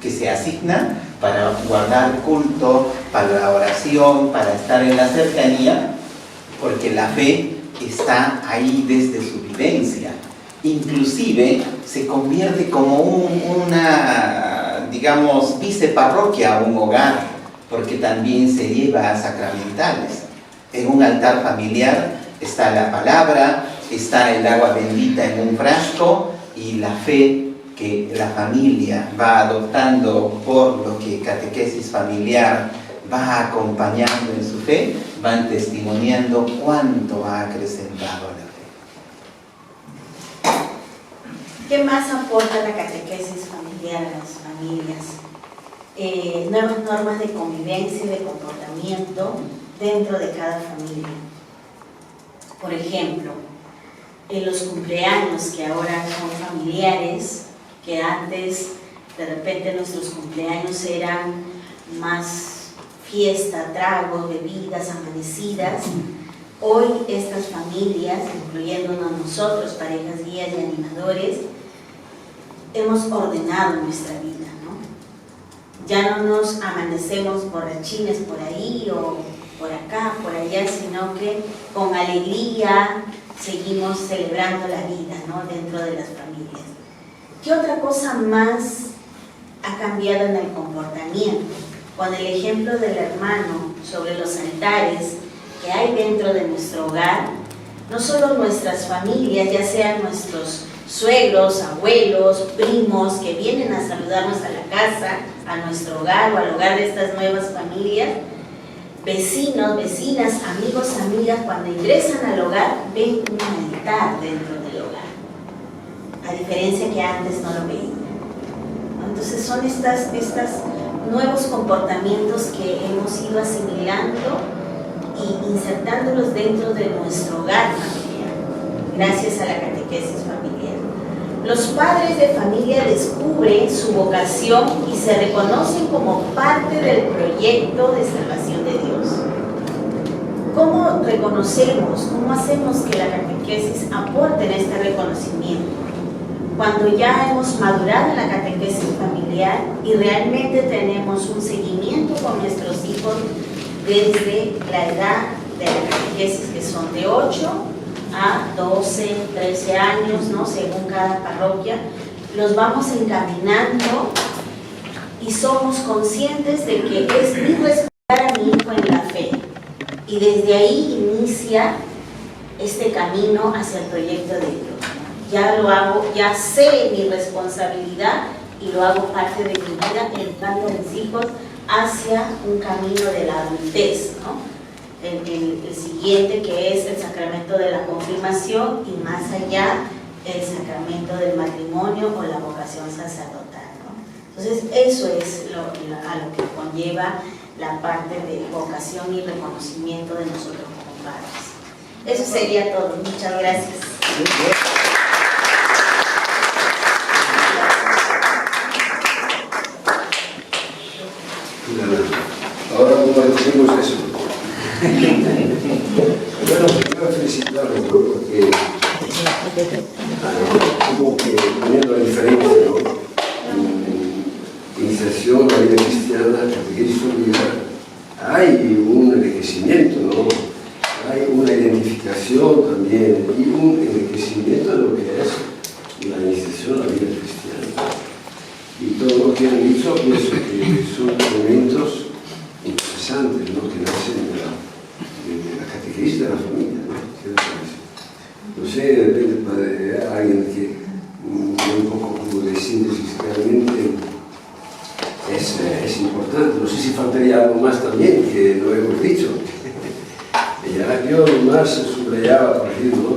que se asigna para guardar culto, para la oración, para estar en la cercanía, porque la fe está ahí desde su vivencia. Inclusive se convierte como una, digamos, viceparroquia, un hogar, porque también se lleva a sacramentales. En un altar familiar está la palabra, está el agua bendita en un frasco, y la fe que la familia va adoptando por lo que catequesis familiar va acompañando en su fe, van testimoniando cuánto ha acrecentado la fe. ¿Qué más aporta la catequesis familiar a las familias? Nuevas normas de convivencia y de comportamiento dentro de cada familia. Por ejemplo, en los cumpleaños que ahora son familiares, que antes de repente nuestros cumpleaños eran más fiesta, trago, bebidas, amanecidas. Hoy estas familias, incluyéndonos nosotros, parejas guías y animadores, hemos ordenado nuestra vida, ¿no? Ya no nos amanecemos borrachines por ahí o por acá, por allá, sino que con alegría seguimos celebrando la vida, ¿no?, dentro de las familias. ¿Qué otra cosa más ha cambiado en el comportamiento? Con el ejemplo del hermano sobre los altares que hay dentro de nuestro hogar, no solo nuestras familias, ya sean nuestros suegros, abuelos, primos, que vienen a saludarnos a la casa, a nuestro hogar o al hogar de estas nuevas familias, vecinos, vecinas, amigos, amigas, cuando ingresan al hogar, ven un altar dentro del hogar, a diferencia que antes no lo veían. Entonces son estos nuevos comportamientos que hemos ido asimilando y insertándolos dentro de nuestro hogar familiar, gracias a la catequesis familiar. Los padres de familia descubren su vocación y se reconocen como parte del proyecto de salvación de Dios. ¿Cómo reconocemos, cómo hacemos que la catequesis aporte en este reconocimiento? Cuando ya hemos madurado en la catequesis familiar y realmente tenemos un seguimiento con nuestros hijos desde la edad de la catequesis, que son de 8 a 12, 13 años, ¿no?, según cada parroquia, los vamos encaminando y somos conscientes de que es mi respetar a mi hijo en la fe, y desde ahí inicia este camino hacia el proyecto de Dios. Ya lo hago, ya sé mi responsabilidad y lo hago parte de mi vida, educando a mis hijos hacia un camino de la adultez, ¿no? El siguiente, que es el sacramento de la confirmación, y más allá el sacramento del matrimonio o la vocación sacerdotal, ¿no? Entonces eso es a lo que conlleva la parte de vocación y reconocimiento de nosotros como padres. Eso sería todo. Muchas gracias. Ahora hacemos eso. Bueno, quiero felicitarlos, ¿no? Porque como que poniendo la diferencia, ¿no? Iniciación a la vida cristiana, catequesis familiar, hay un enriquecimiento, ¿no? Hay una identificación también y un enriquecimiento de lo que es la iniciación a la vida cristiana. Y todo lo que han dicho, pienso que son elementos interesantes, ¿no? Que nacen de la catequesis de la familia, ¿no? ¿Qué les parece? No sé, de repente para alguien que un poco como de síntesis realmente es importante. No sé si faltaría algo más también que no hemos dicho. Yo más subrayaba, por ejemplo,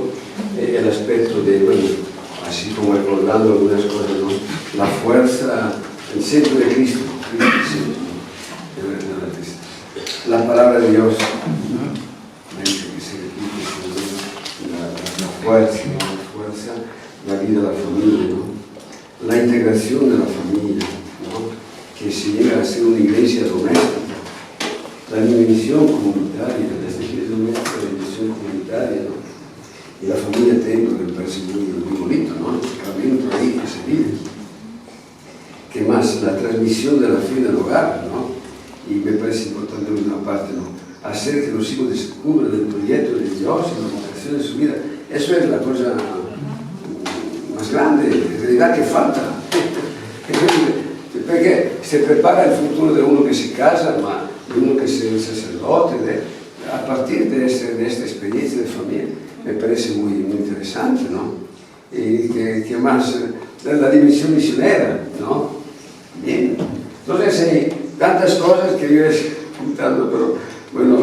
el aspecto de, bueno, así como recordando algunas cosas, ¿no? La fuerza, el centro de Cristo, la palabra de Dios, la fuerza, la vida de la familia, ¿no? La integración de la familia, ¿no? Que se llega a ser una iglesia doméstica, la dimensión comunitaria, la iglesia doméstica, la dimensión comunitaria, ¿no? Y la familia templo, que me parece muy bonito, ¿no? El camino ahí que se vive. ¿Qué más? La transmisión de la fe en el hogar, ¿no? Y me parece importante una parte, ¿no? Hacer que los hijos descubran el proyecto de Dios y la vocación de su vida. Eso es la cosa más grande, en realidad, que falta. Porque se prepara el futuro de uno que se casa, de uno que sea sacerdote, a partir de esta experiencia de familia. Me parece muy interesante, ¿no? Y que más, la dimensión misionera, ¿no? Bien. Entonces hay tantas cosas que yo he contando, pero bueno,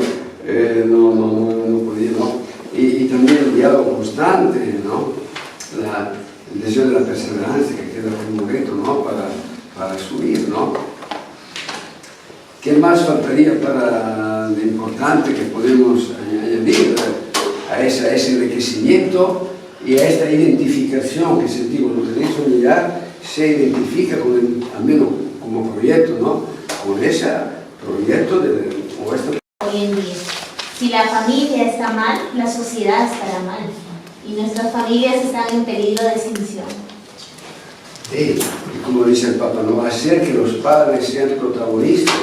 no podía, ¿no? Y también el diálogo constante, ¿no? El deseo de la perseverancia que queda como reto, ¿no? Para subir, ¿no? ¿Qué más faltaría para lo importante que podemos añadir a ese enriquecimiento y a esta identificación que sentimos los derechos familiar? Se identifica con al menos como proyecto, ¿no? Con ese proyecto o esta... Hoy en día, si la familia está mal, la sociedad estará mal y nuestras familias están en peligro de extinción. Sí, y como dice el Papa, no va a ser que los padres sean protagonistas,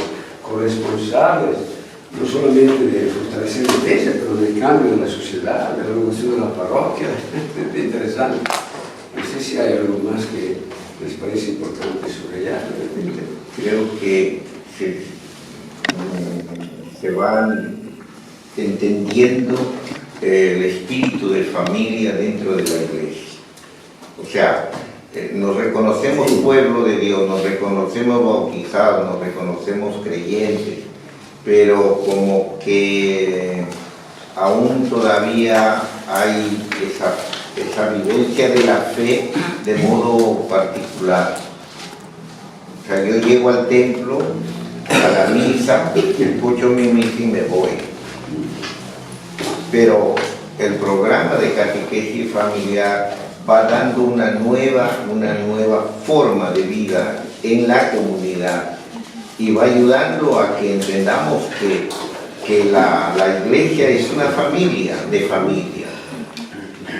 corresponsables, no solamente de fortalecer la iglesia, pero del cambio de la sociedad, de la renovación de la parroquia. Es interesante. No sé si hay algo más que les parece importante subrayar. Creo que se van entendiendo el espíritu de familia dentro de la iglesia. O sea, nos reconocemos pueblo de Dios, nos reconocemos bautizados, nos reconocemos creyentes, pero como que aún todavía hay esa vivencia de la fe de modo particular. O sea, yo llego al templo, a la misa, escucho mi misa y me voy. Pero el programa de catequesis familiar va dando una nueva forma de vida en la comunidad y va ayudando a que entendamos que la iglesia es una familia de familia.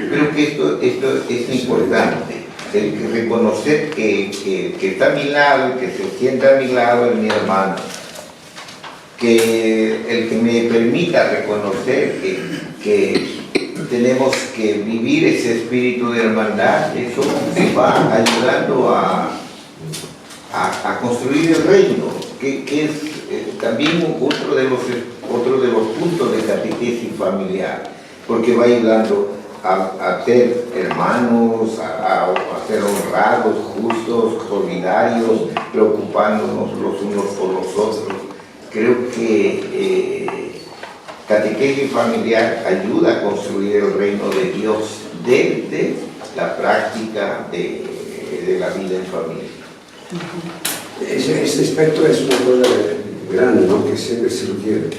Creo que esto es importante, el que reconocer que está a mi lado, que se sienta a mi lado es mi hermano, que el que me permita reconocer que tenemos que vivir ese espíritu de hermandad, eso va ayudando a construir el reino, que es también otro de los puntos de catequesis familiar, porque va ayudando a ser hermanos, a ser honrados, justos, solidarios, preocupándonos los unos por los otros. Creo que catequesis familiar ayuda a construir el reino de Dios desde la práctica de la vida en familia. Ese aspecto es una cosa grande, ¿no? Que siempre se lo quiere.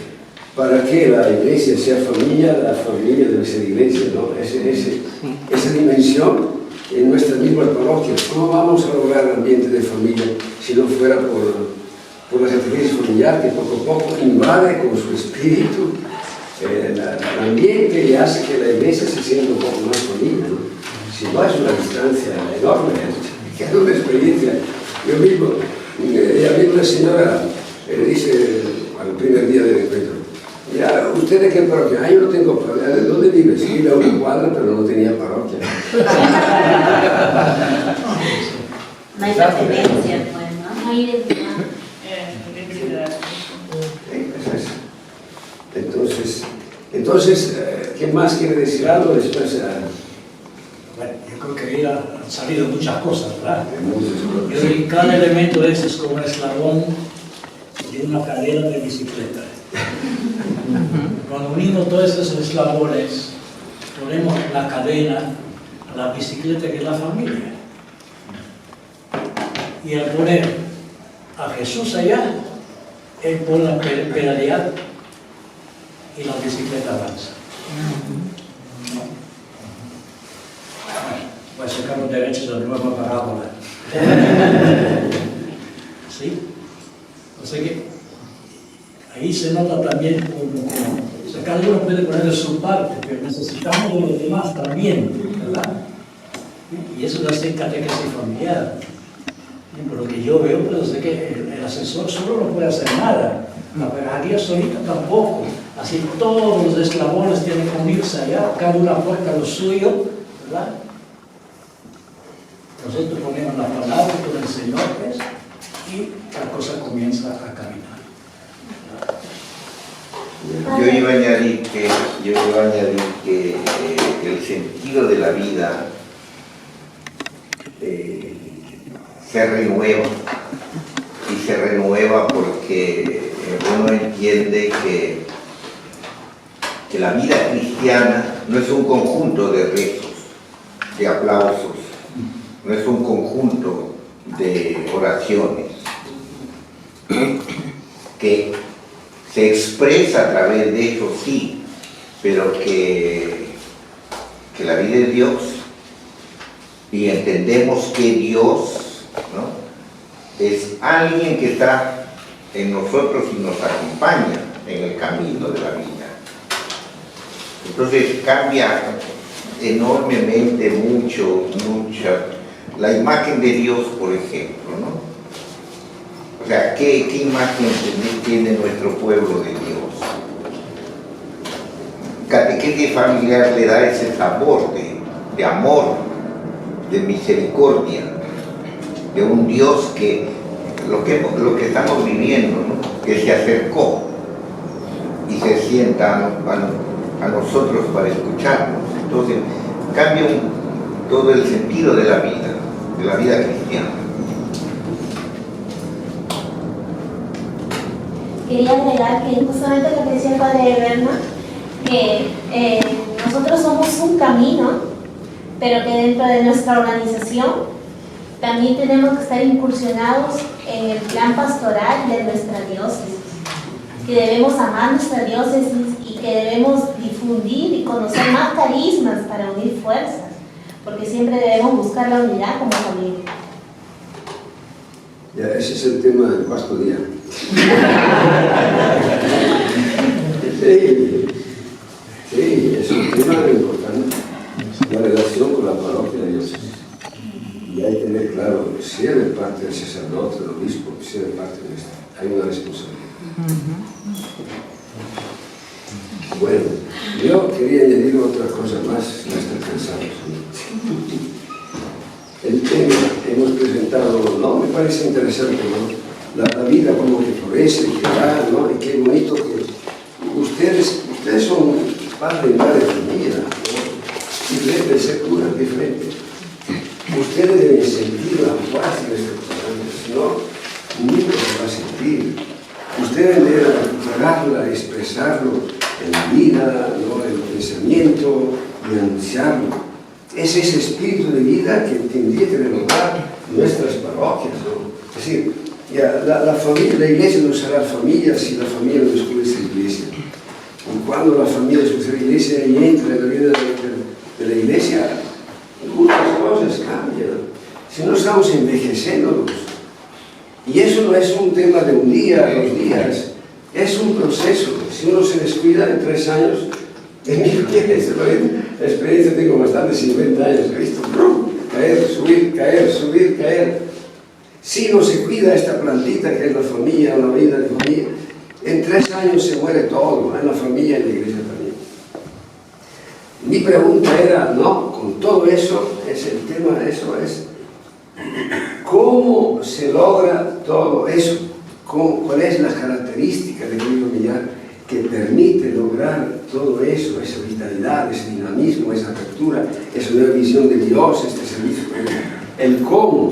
Para que la iglesia sea familia, la familia debe ser iglesia, ¿no? Esa dimensión en nuestras mismas parroquias. ¿Cómo vamos a lograr el ambiente de familia si no fuera por por la catequesis familiar que poco a poco invade con su espíritu el ambiente y hace que la iglesia se sienta un poco más familiar, ¿no? Si no, es una distancia enorme, que es una experiencia. Yo mismo, a mí una señora dice al primer día del encuentro, ya, ¿usted de qué parroquia? Ah, yo no tengo parroquia. ¿De dónde vive? Sí, vive a una cuadra, pero no tenía parroquia. No hay pertenencia, pues, ¿no? No hay identidad. Entonces, ¿quién más quiere decir algo? Después, bueno, yo creo que ahí han salido muchas cosas, ¿verdad? Yo creo que cada elemento de ese es como un eslabón de una cadena de bicicleta. Cuando unimos todos esos eslabones, ponemos la cadena a la bicicleta que es la familia. Y al poner a Jesús allá, Él pone la pedalea y la bicicleta avanza. Voy a sacar los derechos de la nueva parábola. ¿Sí? O sea que ahí se nota también como o sea, cada uno puede poner de su parte, pero necesitamos de los demás también, ¿verdad? Y eso lo hace catequesis familiar. Por lo que yo veo, pues sé que el asesor solo no puede hacer nada, la pedagogía solita tampoco. Así todos los eslabones tienen que unirse allá, cada uno aporta lo suyo, ¿verdad? Nosotros ponemos la palabra con el Señor, pues, y la cosa comienza a caminar. Yo iba a añadir que el sentido de la vida se renueva, y se renueva porque uno entiende que la vida cristiana no es un conjunto de rezos, de aplausos, no es un conjunto de oraciones, que se expresa a través de eso, sí, pero que la vida es Dios, y entendemos que Dios, ¿no?, es alguien que está en nosotros y nos acompaña en el camino de la vida. Entonces cambia enormemente mucha la imagen de Dios, por ejemplo, ¿no? O sea, ¿qué imagen tiene nuestro pueblo de Dios? Catequesis familiar le da ese sabor de amor, de misericordia, de un Dios que lo que estamos viviendo, ¿no?, que se acercó y se sienta a nosotros para escucharnos. Entonces cambia todo el sentido de la vida cristiana. Quería agregar que justamente lo que decía el padre Berna, que nosotros somos un camino, pero que dentro de nuestra organización también tenemos que estar incursionados en el plan pastoral de nuestra diócesis, que debemos amar nuestra diócesis y que debemos difundir y conocer más carismas para unir fuerzas, porque siempre debemos buscar la unidad como familia. Ya, ese es el tema del cuarto día. Sí, es un tema importante, la relación con la parroquia de Dios. Y hay que tener claro, si es de parte del sacerdote, del obispo, si es de parte de nuestra, hay una responsabilidad. Bueno, yo quería añadir otra cosa más, no estar cansados. El tema hemos presentado, ¿no? Me parece interesante, ¿no? La vida como que florece, que va, ¿no? Y qué bonito que ustedes son padre y madre de familia, ¿no? Diferente de ser curas, diferente. Ustedes deben sentir la paz de este programa, si no, nunca se va a sentir. Ustedes deben declararla, expresarlo en la vida, ¿no?, en el pensamiento y anunciarlo. Es ese espíritu de vida que tendría que renovar nuestras parroquias, ¿no? Es decir, ya, la familia, la iglesia no será familia si la familia no descubre esta iglesia. Y cuando la familia descubre la iglesia y entra en la vida de la iglesia, muchas cosas cambian. Si no estamos envejeciéndonos. Y eso eso no es un tema de un día, 2 días, es un proceso. Si uno se descuida en 3 años, en mi experiencia tengo bastante, 50 años, he visto caer, subir, caer. Si no se cuida esta plantita que es la familia, la vida de familia, en 3 años se muere todo, en la familia y en la iglesia también. Mi pregunta era, no, con todo eso, es el tema, eso es, ¿cómo se logra todo eso? ¿Cuál es la característica de vida familiar que permite lograr todo eso, esa vitalidad, ese dinamismo, esa apertura, esa nueva visión de Dios, este servicio? El cómo,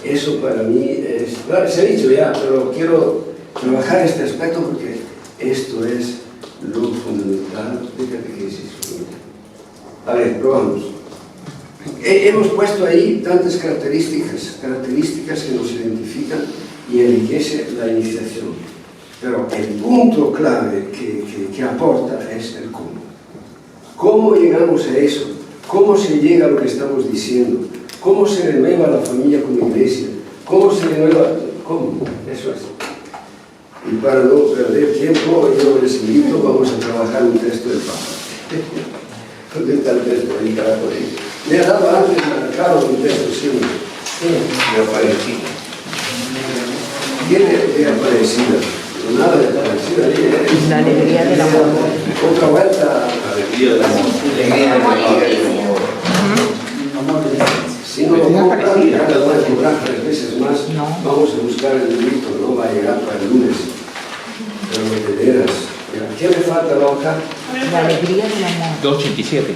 eso para mí es, claro, se ha dicho ya, pero quiero trabajar este aspecto porque esto es lo fundamental de catequesis familiar. A ver, probamos. Hemos puesto ahí tantas características que nos identifican y enriquece la iniciación. Pero el punto clave que aporta es el cómo. ¿Cómo llegamos a eso? ¿Cómo se llega a lo que estamos diciendo? ¿Cómo se renueva la familia como iglesia? ¿Cómo se renueva? ¿Cómo? Eso es. Y para no perder tiempo, yo les invito, vamos a trabajar un texto del Papa. ¿Dónde está el texto? Ahí, carajo, ahí. Me ha dado antes a Carlos un texto, sí. De Aparecida. ¿Tiene de Aparecida? Nada de Aparecida. La alegría del amor. Otra vuelta. La alegría del amor. Si no lo compran, ya lo voy a comprar 3 veces más. Vamos a buscar el librito, no va a llegar para el lunes. Pero de veras. ¿Qué me falta la hoja? La alegría del amor. 287.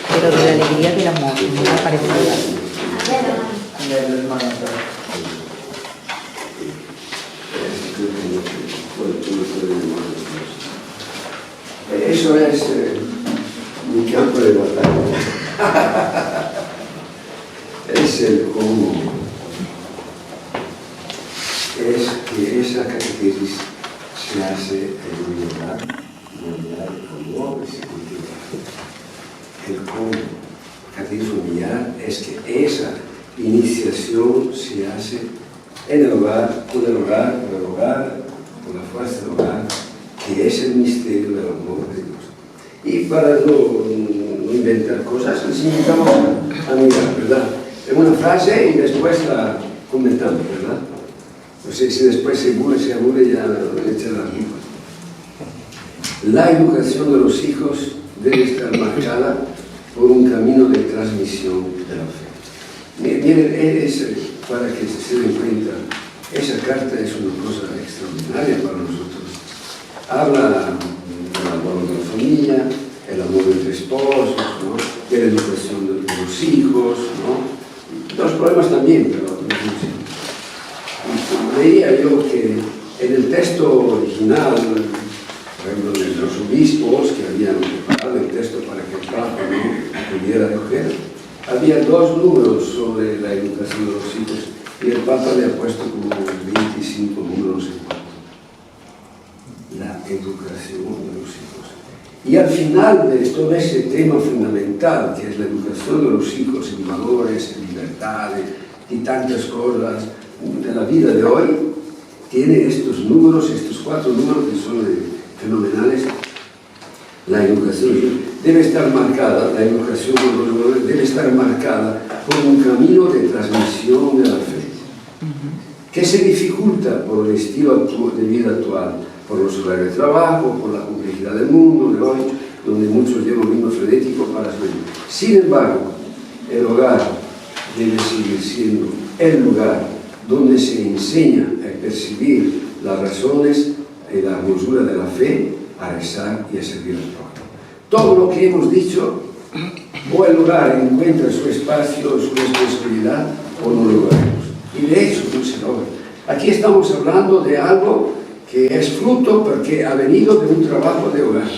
Pero de la alegría del amor, no la parecida. Eso es mi campo de batalla. Es el cómo. Es que esa catequesis se hace en un lugar como se cultiva. El cómo. Catequesis familiar es que esa iniciación se hace en el hogar, con el hogar, con la fuerza del hogar, que es el misterio del amor de Dios. Y para no inventar cosas, les invitamos a mirar, ¿verdad? En una frase y después la comentamos, ¿verdad? No sé si después se aburre ya echa la culpa. La educación de los hijos debe estar marcada por un camino de transmisión de la fe. Miren, para que se den cuenta, esa carta es una cosa extraordinaria para nosotros. Habla del amor de la familia, el amor entre esposos, ¿no? De la educación de los hijos, ¿no? Los problemas también, pero no sé. Veía yo que en el texto original, por ejemplo, de los obispos que habían preparado el texto para que el Papa no pudiera recoger, había 2 números sobre la educación de los hijos y el Papa le ha puesto como 25 números en cuanto a la educación de los hijos. Y al final de todo ese tema fundamental, que es la educación de los hijos en valores, en libertades y tantas cosas de la vida de hoy, tiene estos números, estos 4 números que son fenomenales. La educación debe estar marcada, la educación de los valores debe estar marcada por un camino de transmisión de la fe, que se dificulta por el estilo de vida actual, por los horarios de trabajo, por la complejidad del mundo de hoy, donde muchos llevan un ritmo frenético para su vida. Sin embargo, el hogar debe seguir siendo el lugar donde se enseña a percibir las razones y la hermosura de la fe, a rezar y a servir al prójimo. Todo lo que hemos dicho, o el lugar encuentra su espacio, su responsabilidad, o no lo lograremos. Y de hecho no se logra. Aquí estamos hablando de algo que es fruto porque ha venido de un trabajo de hogar.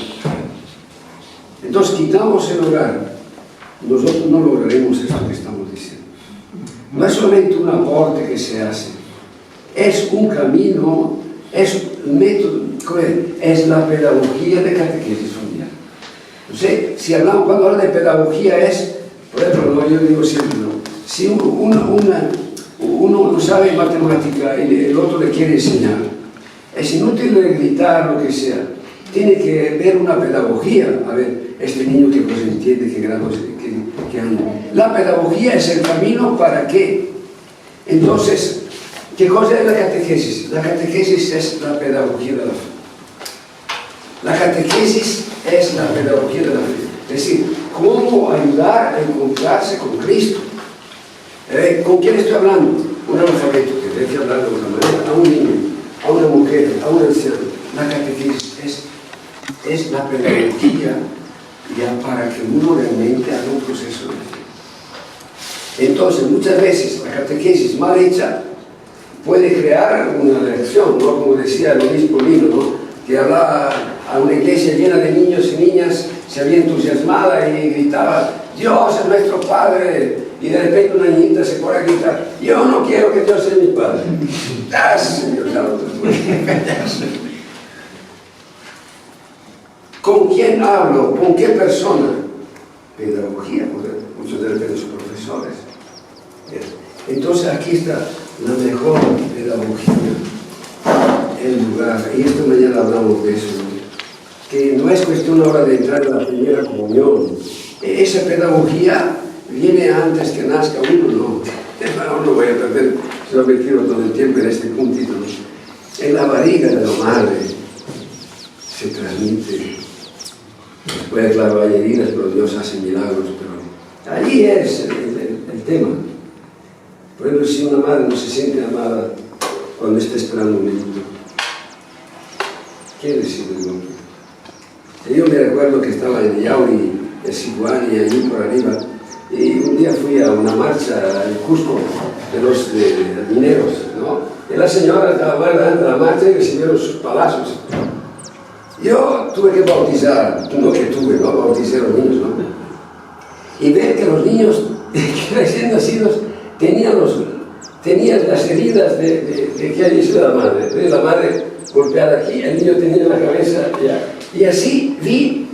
Entonces quitamos el hogar, nosotros no lograremos esto que estamos diciendo. No es solamente un aporte que se hace, es un camino, es un método, es la pedagogía de catequesis familiar. No sé, si hablamos, cuando hablan de pedagogía es, por ejemplo, yo digo siempre, no, Si uno no sabe matemática y el otro le quiere enseñar, es inútil gritar lo que sea. Tiene que ver una pedagogía. A ver, este niño qué cosa entiende, qué grados, qué anda. La pedagogía es el camino para qué. Entonces, ¿qué cosa es la catequesis? La catequesis es la pedagogía de la fe. La catequesis es la pedagogía de la fe. Es decir, cómo ayudar a encontrarse con Cristo. ¿Con quién estoy hablando? Un analfabeto que debe hablar de una manera, a un niño, a una mujer, a un anciano. La catequesis es la pedagogía ya para que uno realmente haga un proceso de fe. Entonces, muchas veces la catequesis mal hecha puede crear una reacción, ¿no? Como decía el obispo Lino, ¿no? Que hablaba a una iglesia llena de niños y niñas, se había entusiasmada y gritaba, Dios es nuestro Padre, y de repente una niñita se pone a gritar, yo no quiero que Dios sea mi Padre. ¡Ah, Señor Santo! ¿Con quién hablo? ¿Con qué persona? Pedagogía, muchos de repente son profesores. Entonces aquí está la mejor pedagogía, el lugar, y esta mañana hablamos de eso, ¿no? Que no es cuestión ahora de entrar en la primera comunión. Esa pedagogía viene antes que nazca uno, no voy a perder, se lo he metido todo el tiempo en este puntito, ¿no? En la barriga de la madre se transmite. Después, claro, hay heridas, pero Dios hace milagros, pero allí es el tema. Por ejemplo, si una madre no se siente amada cuando está esperando un niño, ¿qué decir del hombre? Yo me recuerdo que estaba en Yauri, en Siguani, allí por arriba, y un día fui a una marcha en Cusco de los mineros, ¿no? Y la señora estaba delante de la marcha y recibieron sus palazos. Yo tuve que bautizar, bauticé a los niños, ¿no? Y ver que los niños recién nacidos tenían las heridas de que había sido la madre. La madre golpeada aquí, el niño tenía la cabeza allá. Y así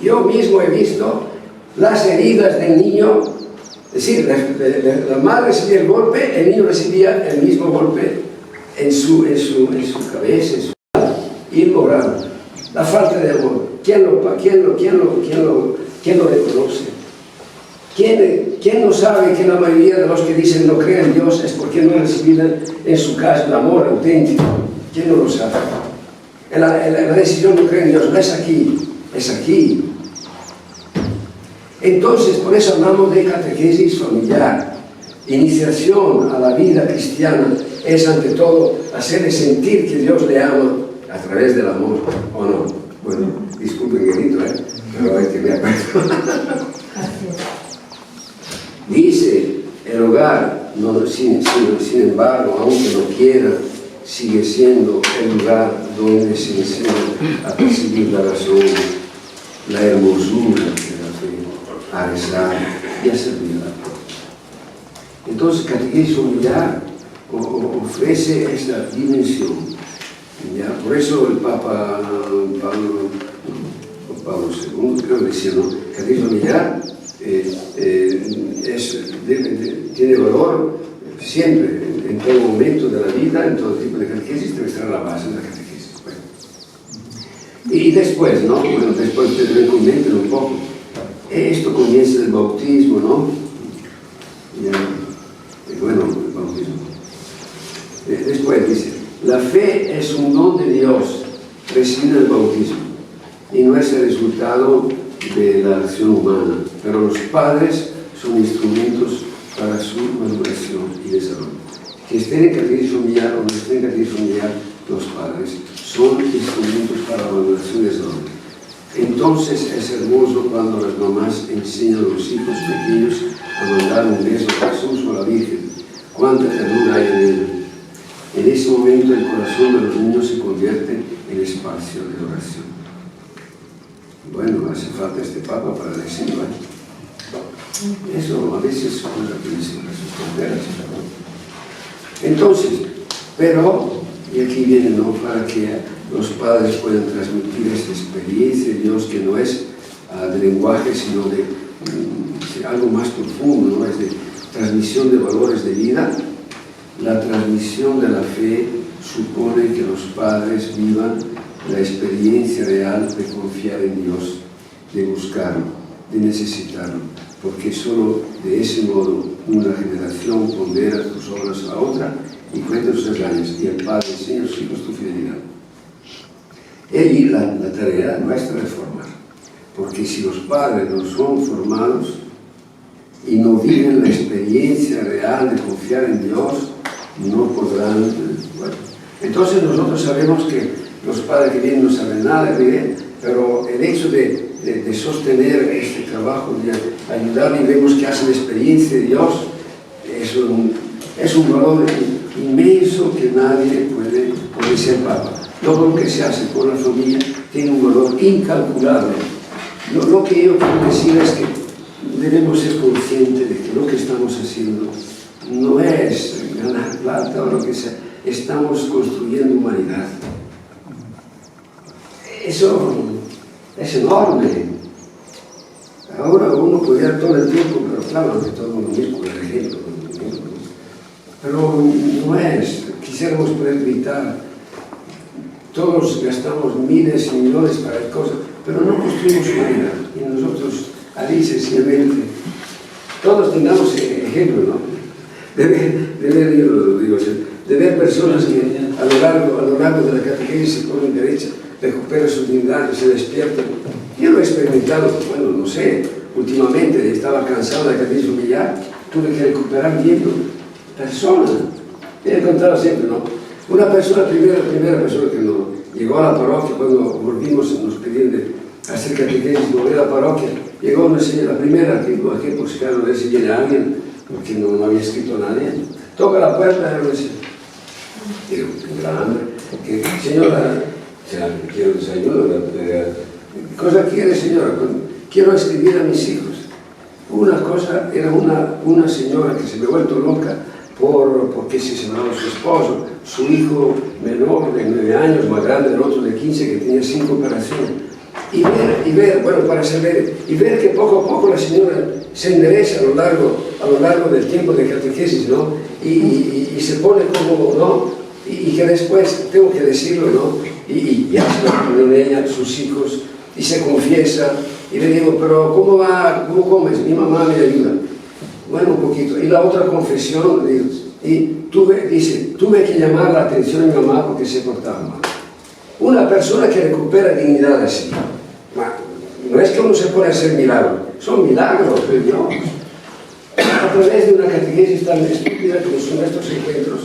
yo mismo he visto las heridas del niño. Es decir, la madre recibía el golpe, el niño recibía el mismo golpe en su cabeza, en su inmoral. La falta de amor. ¿Quién lo reconoce? ¿Quién no sabe que la mayoría de los que dicen no creen en Dios es porque no recibieron en su casa el amor auténtico? ¿Quién no lo sabe? La decisión no cree en Dios no es aquí, es aquí. Entonces, por eso hablamos de catequesis familiar. Iniciación a la vida cristiana es ante todo hacerle sentir que Dios le ama a través del amor, ¿o no? Bueno, disculpen que grito, pero hay que me acuerdo. Dice, el hogar, sin embargo, aunque no quiera, sigue siendo el lugar donde se enseña a percibir la razón, la hermosura de la fe, a rezar y a servir a la fe. Entonces, catequesis familiar ofrece esta dimensión. ¿Ya? Por eso el Papa Pablo II, creo que decía, ¿no? Catequesis familiar tiene valor siempre, en todo momento de la vida, en todo tipo de catequesis, debe estar a la base de la catequesis. Bueno. Y después, ¿no? Bueno, después ustedes me comenten un poco. Esto comienza el bautismo, ¿no? Bueno, el bautismo. Después dice, la fe es un don de Dios, recibe el bautismo, y no es el resultado de la acción humana, pero los padres son instrumentos para su maduración y desarrollo. Que estén en catequesis familiar o no estén en catequesis familiar, los padres son instrumentos para la maduración y desarrollo. Entonces es hermoso cuando las mamás enseñan a los hijos pequeños a mandar un beso a Jesús o a la Virgen. Cuánta ternura hay en él. En ese momento el corazón de los niños se convierte en espacio de oración. Bueno, hace falta este Papa para decirlo. Eso a veces son sus fronteras. Entonces, pero, y aquí viene, ¿no? Para que los padres puedan transmitir esta experiencia de Dios que no es de lenguaje, sino de algo más profundo, ¿no? Es de transmisión de valores de vida, la transmisión de la fe supone que los padres vivan la experiencia real de confiar en Dios, de buscarlo, de necesitarlo, porque solo de ese modo una generación pondera tus obras a la otra y cuenta sus años, y el Padre enseña a sus hijos tu fidelidad. Y la tarea nuestra es formar, porque si los padres no son formados y no viven la experiencia real de confiar en Dios, no podrán. Bueno, entonces nosotros sabemos que los padres que vienen no saben nada, bien, pero el hecho de sostener este trabajo, de ayudar y vemos que hacen experiencia de Dios, es un valor inmenso que nadie puede ser papa. Todo lo que se hace por la familia tiene un valor incalculable. Lo que yo quiero decir es que debemos ser conscientes de que lo que estamos haciendo no es ganar plata o lo que sea, estamos construyendo humanidad. Eso es enorme. Ahora uno podría todo el tiempo, pero claro, que todo lo mismo, el ejemplo. Pero no es, quisiéramos poder gritar, todos gastamos miles y millones para cosas, pero no construimos humanidad. Y nosotros, ahí sencillamente, todos tengamos ejemplo, ¿no? De ver personas que a lo largo de la catequesis se ponen derecha, recuperan su dignidad, se despiertan. Yo lo he experimentado, bueno, no sé, últimamente estaba cansado de la catequesis familiar, tuve que recuperar viendo personas. He contado siempre, ¿no? Una persona, primera persona que no llegó a la parroquia, cuando volvimos, nos pedían de hacer catequesis, volver a la parroquia, llegó una señora, la primera, aquí por si acaso, a ver si viene alguien, porque no había escrito a nadie, toca la puerta y me dice, digo, un gran hambre, que señora, quiero desayuno, ¿cosa quiere señora? Quiero escribir a mis hijos. Una cosa, era una señora que se me ha vuelto loca porque se separó su esposo, su hijo menor de 9 años, más grande, el otro de 15, que tenía 5 operaciones. Y ver, bueno, para saber, y ver que poco a poco la señora se endereza a lo largo del tiempo de catequesis, ¿no? Y se pone como, ¿no? Y que después, tengo que decirlo, ¿no? Y ya se la ponen ella, sus hijos, y se confiesa, y le digo, pero ¿cómo va? ¿Cómo comes? Mi mamá me ayuda. Bueno, un poquito. Y la otra confesión, digo, y tuve que llamar la atención a mi mamá porque se portaba mal. Una persona que recupera dignidad así, no es que uno se pone a hacer milagros, son milagros de Dios. A través de una catequesis tan estúpida como son estos encuentros,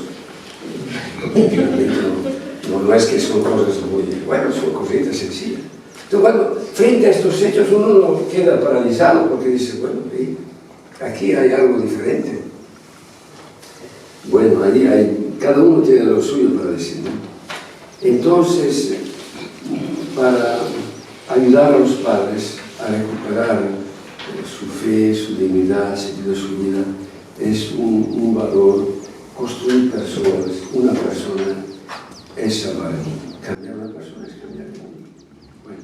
no es que son cosas muy, bueno, son cositas sencillas. Entonces, cuando frente a estos hechos uno no queda paralizado porque dice, bueno, aquí hay algo diferente. Bueno, cada uno tiene lo suyo para decir, ¿no? Entonces, para ayudar a los padres a recuperar su fe, su dignidad, el sentido de su vida, es un valor. Construir personas, una persona es salvar el mundo. Cambiar una persona es cambiar el mundo. Bueno,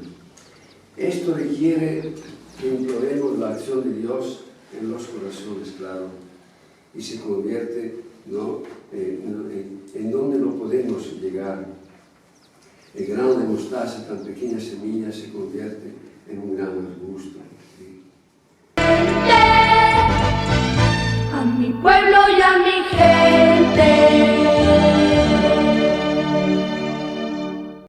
esto requiere que imploremos la acción de Dios en los corazones, claro, y se convierte, ¿no?, en donde no podemos llegar. El grano de mostaza, tan pequeña semilla, se convierte